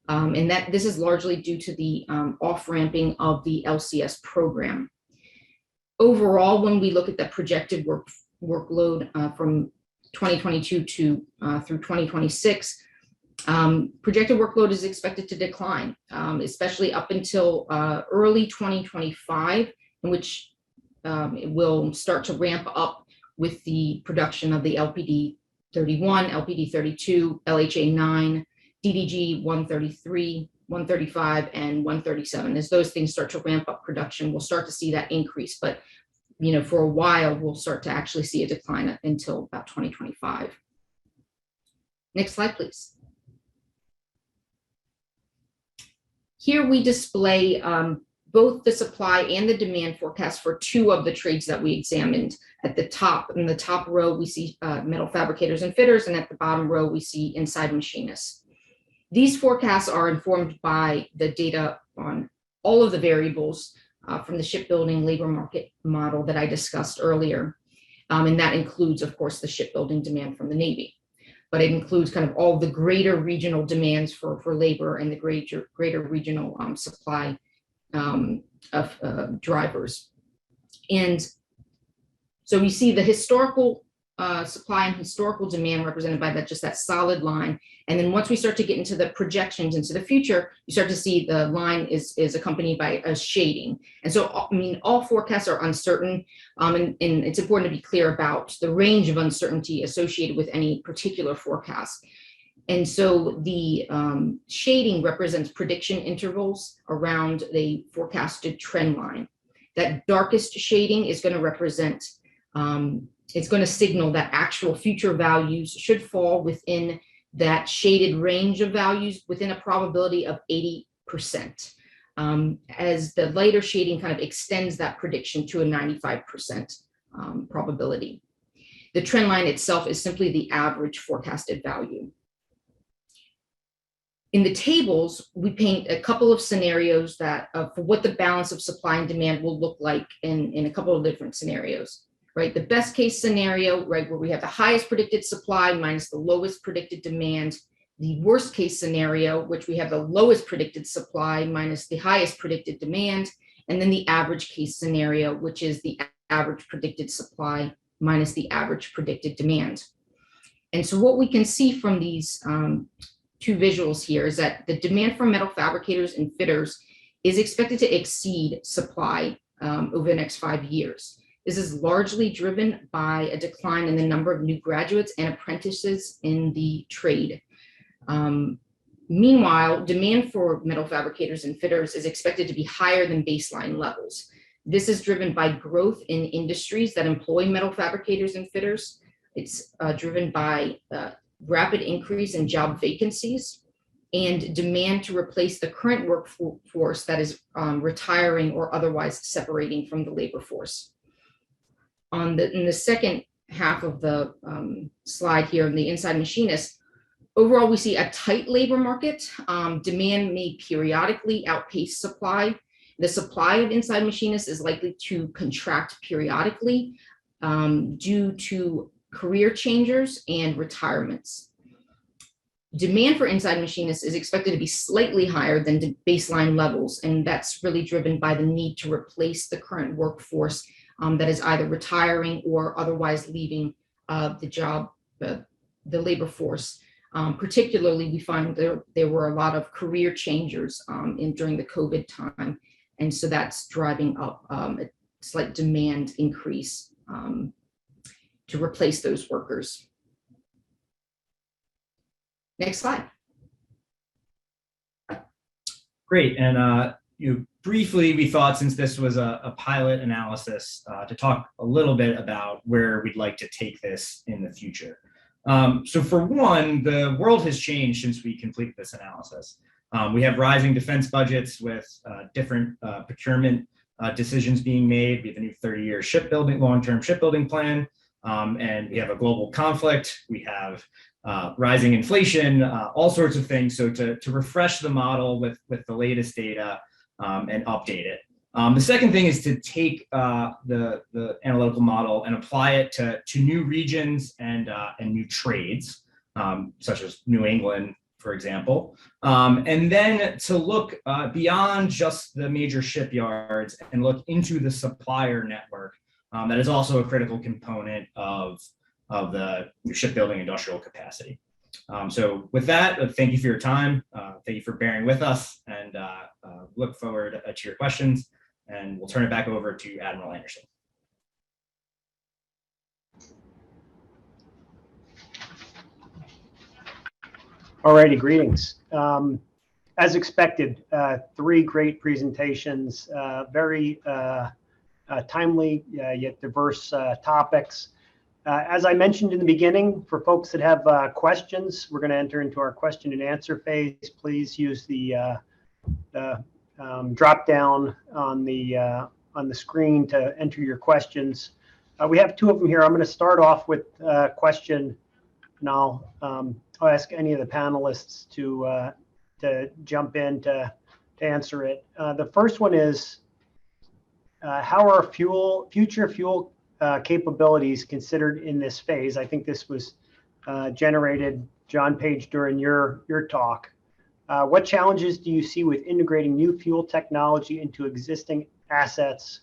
And that this is largely due to the off-ramping of the LCS program. Overall, when we look at the projected workload from 2022 to through 2026, projected workload is expected to decline, especially up until early 2025, in which it will start to ramp up with the production of the LPD 31, LPD 32, LHA 9, DDG 133, 135, and 137. As those things start to ramp up production, we'll start to see that increase. But for a while, we'll start to actually see a decline until about 2025. Next slide, please. Here we display both the supply and the demand forecast for two of the trades that we examined. At the top, in the top row, we see metal fabricators and fitters, and at the bottom row, we see inside machinists. These forecasts are informed by the data on all of the variables from the shipbuilding labor market model that I discussed earlier. And that includes, of course, the shipbuilding demand from the Navy. But it includes kind of all the greater regional demands for labor and the greater regional supply of drivers. And so we see the historical supply and historical demand represented by that solid line. And then once we start to get into the projections into the future, you start to see the line is accompanied by a shading. And so, all forecasts are uncertain, and it's important to be clear about the range of uncertainty associated with any particular forecast. And so the shading represents prediction intervals around the forecasted trend line. That darkest shading is going to represent, it's going to signal that actual future values should fall within that shaded range of values within a probability of 80%. As the lighter shading kind of extends that prediction to a 95% probability. The trend line itself is simply the average forecasted value. In the tables, we paint a couple of scenarios that for what the balance of supply and demand will look like in a couple of different scenarios, right? The best case scenario, right, where we have the highest predicted supply minus the lowest predicted demand. The worst case scenario, which we have the lowest predicted supply minus the highest predicted demand. And then the average case scenario, which is the average predicted supply minus the average predicted demand. And so what we can see from these two visuals here is that the demand for metal fabricators and fitters is expected to exceed supply over the next 5 years. This is largely driven by a decline in the number of new graduates and apprentices in the trade. Meanwhile, demand for metal fabricators and fitters is expected to be higher than baseline levels. This is driven by growth in industries that employ metal fabricators and fitters. It's driven by rapid increase in job vacancies and demand to replace the current workforce that is retiring or otherwise separating from the labor force. In the second half of the slide here, in the inside machinist, overall, we see a tight labor market. Demand may periodically outpace supply. The supply of inside machinists is likely to contract periodically due to career changers and retirements. Demand for inside machinists is expected to be slightly higher than the baseline levels, and that's really driven by the need to replace the current workforce that is either retiring or otherwise leaving the labor force. Particularly, we find there were a lot of career changers during the COVID time, and so that's driving up a slight demand increase to replace those workers. Next slide. Great, and briefly, we thought, since this was a pilot analysis, to talk a little bit about where we'd like to take this in the future. So for one, the world has changed since we completed this analysis. We have rising defense budgets with different procurement decisions being made. We have a new 30-year shipbuilding, long-term shipbuilding plan, and we have a global conflict. We have rising inflation, all sorts of things. So to refresh the model with the latest data and update it. The second thing is to take the analytical model and apply it to new regions and new trades, such as New England, for example, and then to look beyond just the major shipyards and look into the supplier network that is also a critical component of the shipbuilding industrial capacity. So with that, thank you for your time. Thank you for bearing with us, and look forward to your questions. And we'll turn it back over to Admiral Anderson. All righty, greetings. As expected, 3 great presentations, very timely yet diverse topics. As I mentioned in the beginning, for folks that have questions, we're going to enter into our question and answer phase. Please use the drop down on the screen to enter your questions. We have 2 of them here. I'm going to start off with a question, and I'll ask any of the panelists to jump in to answer it. The first one is, how are future fuel capabilities considered in this phase? I think this was generated, John Page, during your talk. What challenges do you see with integrating new fuel technology into existing assets,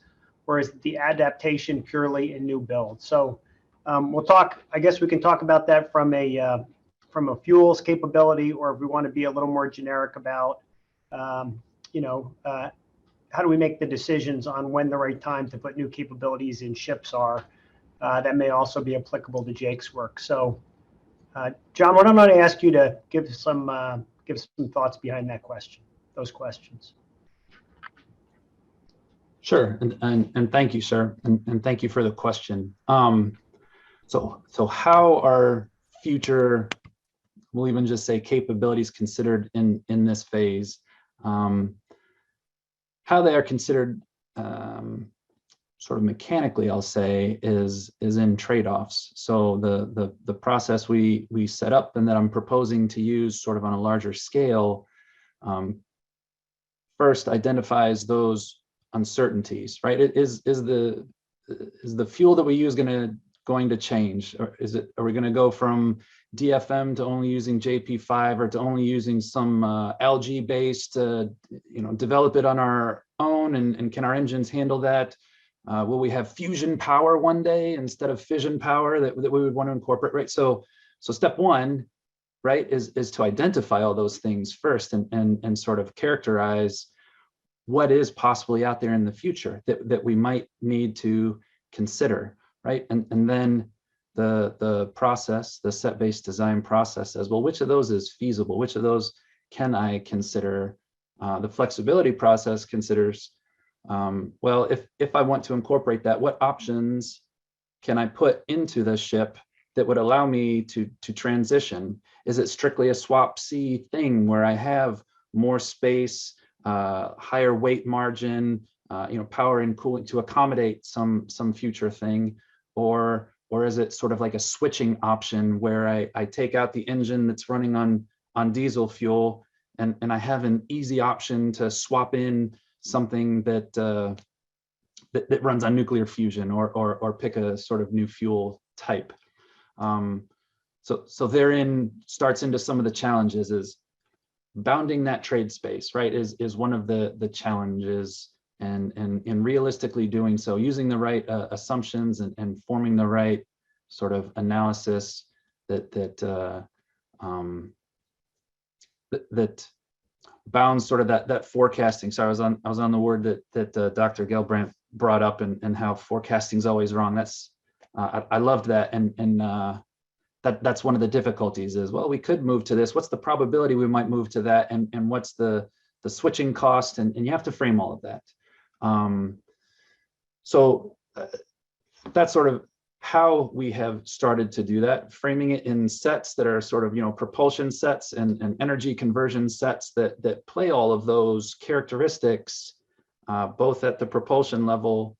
or is the adaptation purely in new builds? So we'll talk, I guess we can talk about that from a fuels capability, or if we want to be a little more generic about, how do we make the decisions on when the right time to put new capabilities in ships are. That may also be applicable to Jake's work. So John, why don't I ask you to give some thoughts behind that question, those questions. Sure, and thank you, sir, and thank you for the question. So how are future, we'll even just say, capabilities considered in this phase? How they are considered sort of mechanically, I'll say, is in trade-offs. So the process we set up and that I'm proposing to use sort of on a larger scale, first identifies those uncertainties, right? Is the fuel that we use going to change? Or are we going to go from DFM to only using JP5 or to only using some algae based, develop it on our own, and can our engines handle that? Will we have fusion power one day instead of fission power that we would want to incorporate, right? So step one, right, is to identify all those things first and sort of characterize what is possibly out there in the future that we might need to consider, right? And then the process, the set-based design process says, well, which of those is feasible? Which of those can I consider? The flexibility process considers, well, if I want to incorporate that, what options can I put into the ship that would allow me to transition? Is it strictly a swap C thing where I have more space, higher weight margin, power and cooling to accommodate some future thing, or is it sort of like a switching option where I take out the engine that's running on diesel fuel and I have an easy option to swap in something that runs on nuclear fusion or pick a sort of new fuel type. So therein starts into some of the challenges. Is bounding that trade space, right, is one of the challenges, and realistically doing so, using the right assumptions and forming the right sort of analysis that bounds sort of that forecasting. So I was on the word that Dr. Gelbrandt brought up, and how forecasting is always wrong. That's I loved that, and that's one of the difficulties is, well, we could move to this. What's the probability we might move to that, and what's the switching cost, and you have to frame all of that. So that's sort of how we have started to do that, framing it in sets that are sort of, propulsion sets and energy conversion sets that play all of those characteristics, both at the propulsion level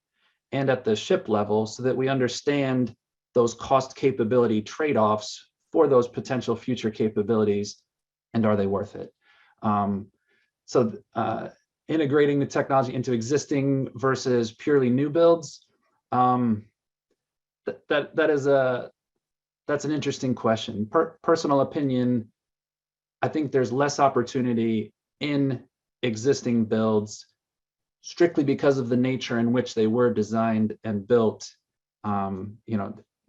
and at the ship level, so that we understand those cost capability trade-offs for those potential future capabilities, and are they worth it? So integrating the technology into existing versus purely new builds, that's an interesting question. Personal opinion, I think there's less opportunity in existing builds, strictly because of the nature in which they were designed and built,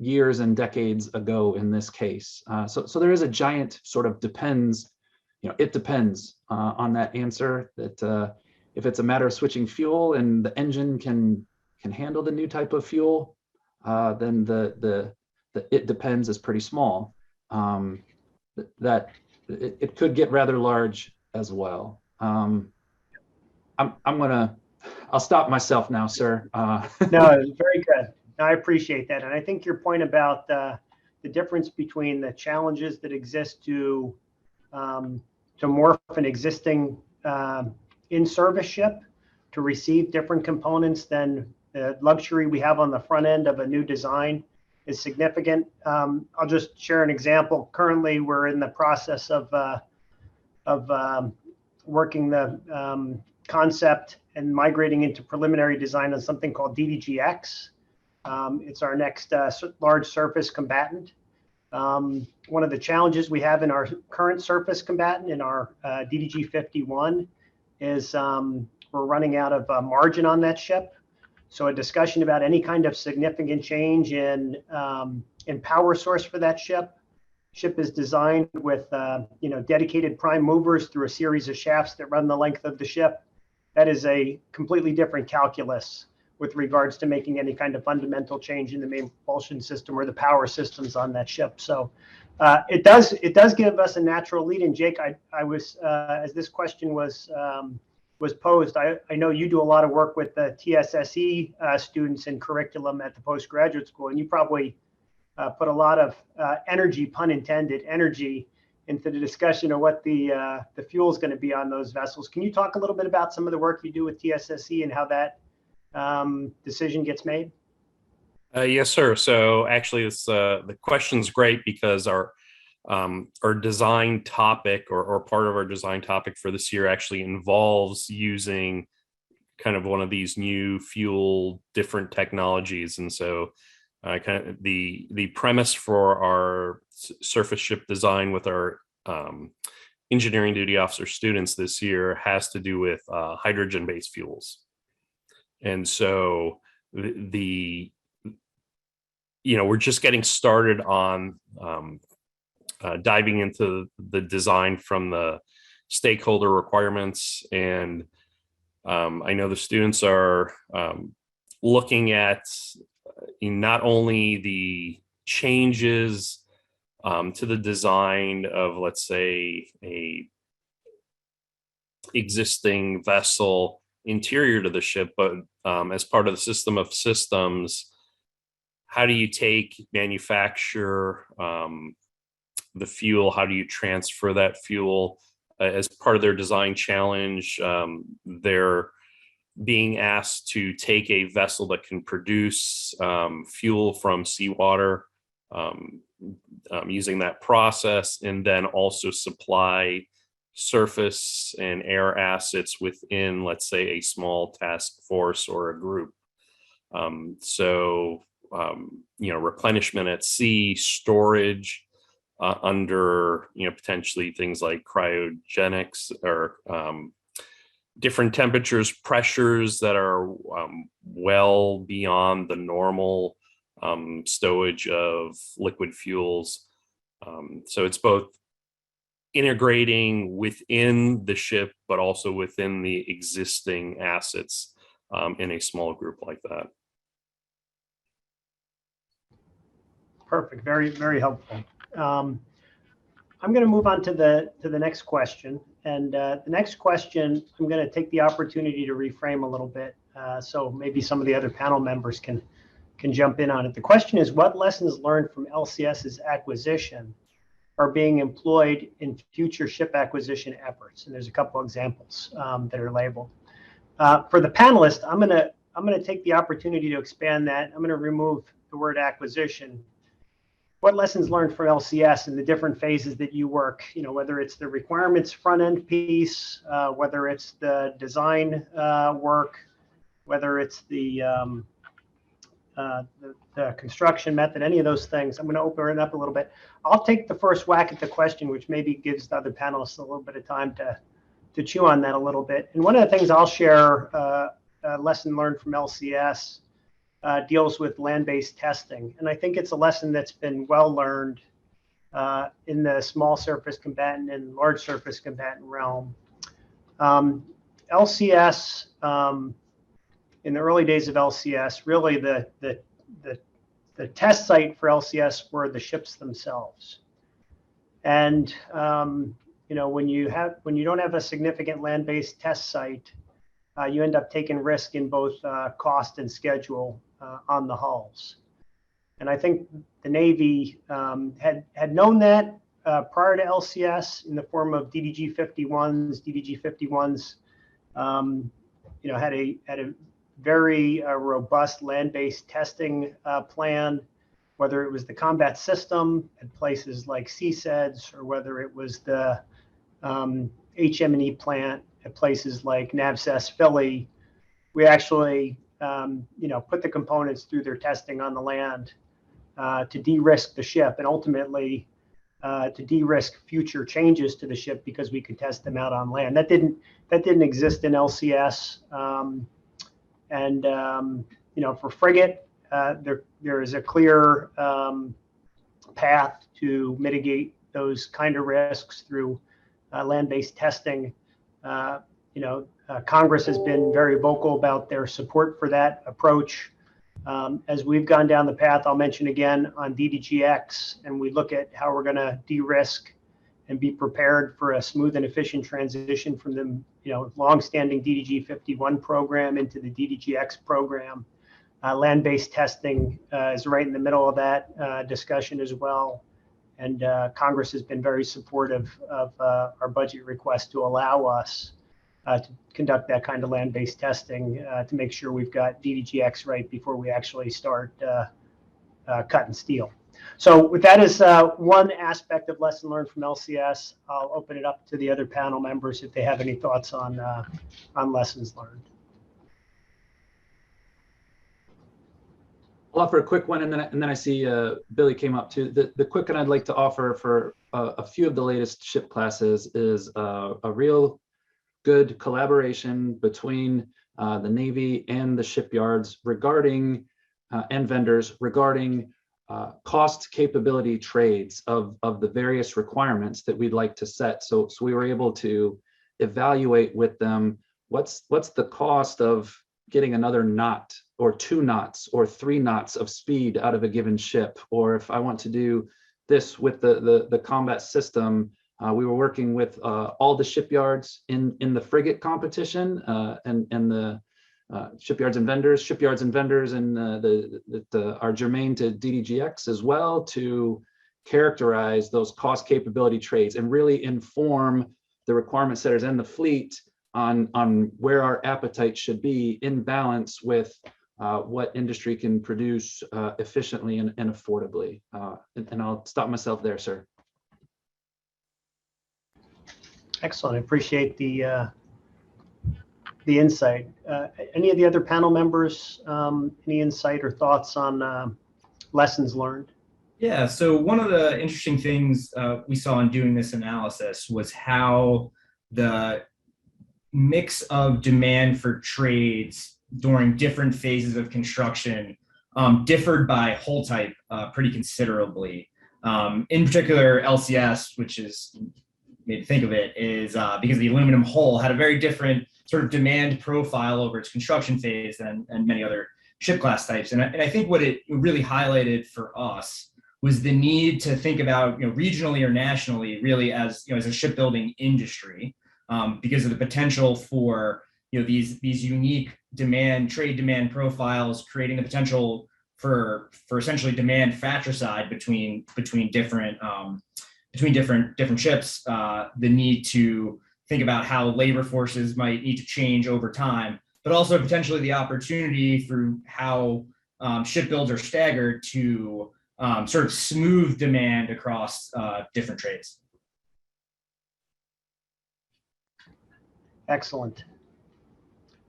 years and decades ago in this case. So there is a giant sort of depends, it depends on that answer, that if it's a matter of switching fuel and the engine can handle the new type of fuel, then the it depends is pretty small. That it could get rather large as well. I'll stop myself now, sir. No, very good. I appreciate that. And I think your point about the difference between the challenges that exist to morph an existing in-service ship to receive different components than the luxury we have on the front end of a new design is significant. I'll just share an example. Currently, we're in the process of working the concept and migrating into preliminary design on something called DDGX. It's our next large surface combatant. One of the challenges we have in our current surface combatant, in our DDG 51, is we're running out of margin on that ship. So a discussion about any kind of significant change in power source for that ship. Ship is designed with dedicated prime movers through a series of shafts that run the length of the ship. That is a completely different calculus with regards to making any kind of fundamental change in the main propulsion system or the power systems on that ship. So it does give us a natural lead. And Jake, I was as this question was posed, I know you do a lot of work with the TSSE students in curriculum at the postgraduate school, and you probably put a lot of energy, pun intended, energy into the discussion of what the fuel is going to be on those vessels. Can you talk a little bit about some of the work you do with TSSE and how that decision gets made? Yes, sir. So actually, the question's great because our design topic or part of our design topic for this year actually involves using kind of one of these new fuel different technologies. And so kind of the premise for our surface ship design with our engineering duty officer students this year has to do with hydrogen-based fuels. And so we're just getting started on diving into the design from the stakeholder requirements. And I know the students are looking at not only the changes to the design of, let's say, a existing vessel interior to the ship, but as part of the system of systems, how do you manufacture the fuel? How do you transfer that fuel? As part of their design challenge, they're being asked to take a vessel that can produce fuel from seawater using that process, and then also supply surface and air assets within, let's say, a small task force or a group. Replenishment at sea, storage under, potentially things like cryogenics or different temperatures, pressures that are well beyond the normal stowage of liquid fuels. So it's both integrating within the ship, but also within the existing assets in a small group like that. Perfect. Very, very helpful. I'm going to move on to the next question. And the next question, I'm going to take the opportunity to reframe a little bit. So maybe some of the other panel members can jump in on it. The question is, what lessons learned from LCS's acquisition are being employed in future ship acquisition efforts? And there's a couple examples that are labeled. For the panelists, I'm going to take the opportunity to expand that. I'm going to remove the word acquisition. What lessons learned for LCS in the different phases that you work, whether it's the requirements front end piece, whether it's the design work, whether it's the construction method, any of those things. I'm going to open it up a little bit. I'll take the first whack at the question, which maybe gives the other panelists a little bit of time to chew on that a little bit. And one of the things I'll share, a lesson learned from LCS, deals with land-based testing. And I think it's a lesson that's been well learned in the small surface combatant and large surface combatant realm. LCS, in the early days of LCS, really the test site for LCS were the ships themselves. And when you don't have a significant land-based test site, you end up taking risk in both cost and schedule on the hulls. And I think the Navy had known that prior to LCS in the form of DDG 51s. DDG 51s, had a very robust land-based testing plan, whether it was the combat system at places like CSEDS or whether it was the HM&E plant at places like NAVSES Philly. We actually put the components through their testing on the land to de-risk the ship and ultimately to de-risk future changes to the ship because we could test them out on land. That didn't exist in LCS. For frigate, there is a clear path to mitigate those kind of risks through land-based testing. Congress has been very vocal about their support for that approach. As we've gone down the path, I'll mention again on DDGX, and we look at how we're going to de-risk and be prepared for a smooth and efficient transition from the longstanding DDG 51 program into the DDGX program. Land-based testing is right in the middle of that discussion as well. And Congress has been very supportive of our budget request to allow us to conduct that kind of land-based testing to make sure we've got DDGX right before we actually start cutting steel. So with that as one aspect of lesson learned from LCS, I'll open it up to the other panel members if they have any thoughts on lessons learned. I'll offer a quick one, and then I see Billy came up too. The quick one I'd like to offer for a few of the latest ship classes is a real good collaboration between the Navy and the shipyards regarding and vendors regarding cost capability trades of the various requirements that we'd like to set. So we were able to evaluate with them what's the cost of getting another knot or 2 knots or 3 knots of speed out of a given ship, or if I want to do this with the combat system. We were working with all the shipyards in the frigate competition and the shipyards and vendors, and that are germane to DDGX as well, to characterize those cost capability trades and really inform the requirement setters and the fleet on where our appetite should be in balance with what industry can produce efficiently and affordably. And I'll stop myself there, sir. Excellent. I appreciate the insight. Any of the other panel members, any insight or thoughts on lessons learned? Yeah, so one of the interesting things we saw in doing this analysis was how the mix of demand for trades during different phases of construction differed by hull type pretty considerably. In particular, LCS, which is made to think of it, is because the aluminum hull had a very different sort of demand profile over its construction phase than many other ship class types. And I think what it really highlighted for us was the need to think about, regionally or nationally, really as a shipbuilding industry, because of the potential for these unique trade demand profiles, creating the potential for essentially demand fratricide between different ships, the need to think about how labor forces might need to change over time, but also potentially the opportunity through how shipbuilds are staggered to sort of smooth demand across different trades. Excellent.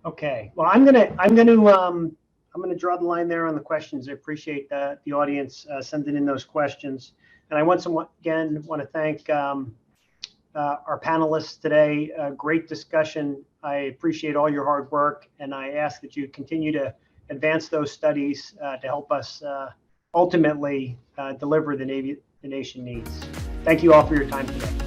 Okay. Well, I'm gonna draw the line there on the questions. I appreciate the audience sending in those questions, and I once again want to thank our panelists today. Great discussion. I appreciate all your hard work, and I ask that you continue to advance those studies to help us ultimately deliver the nation needs. Thank you all for your time today.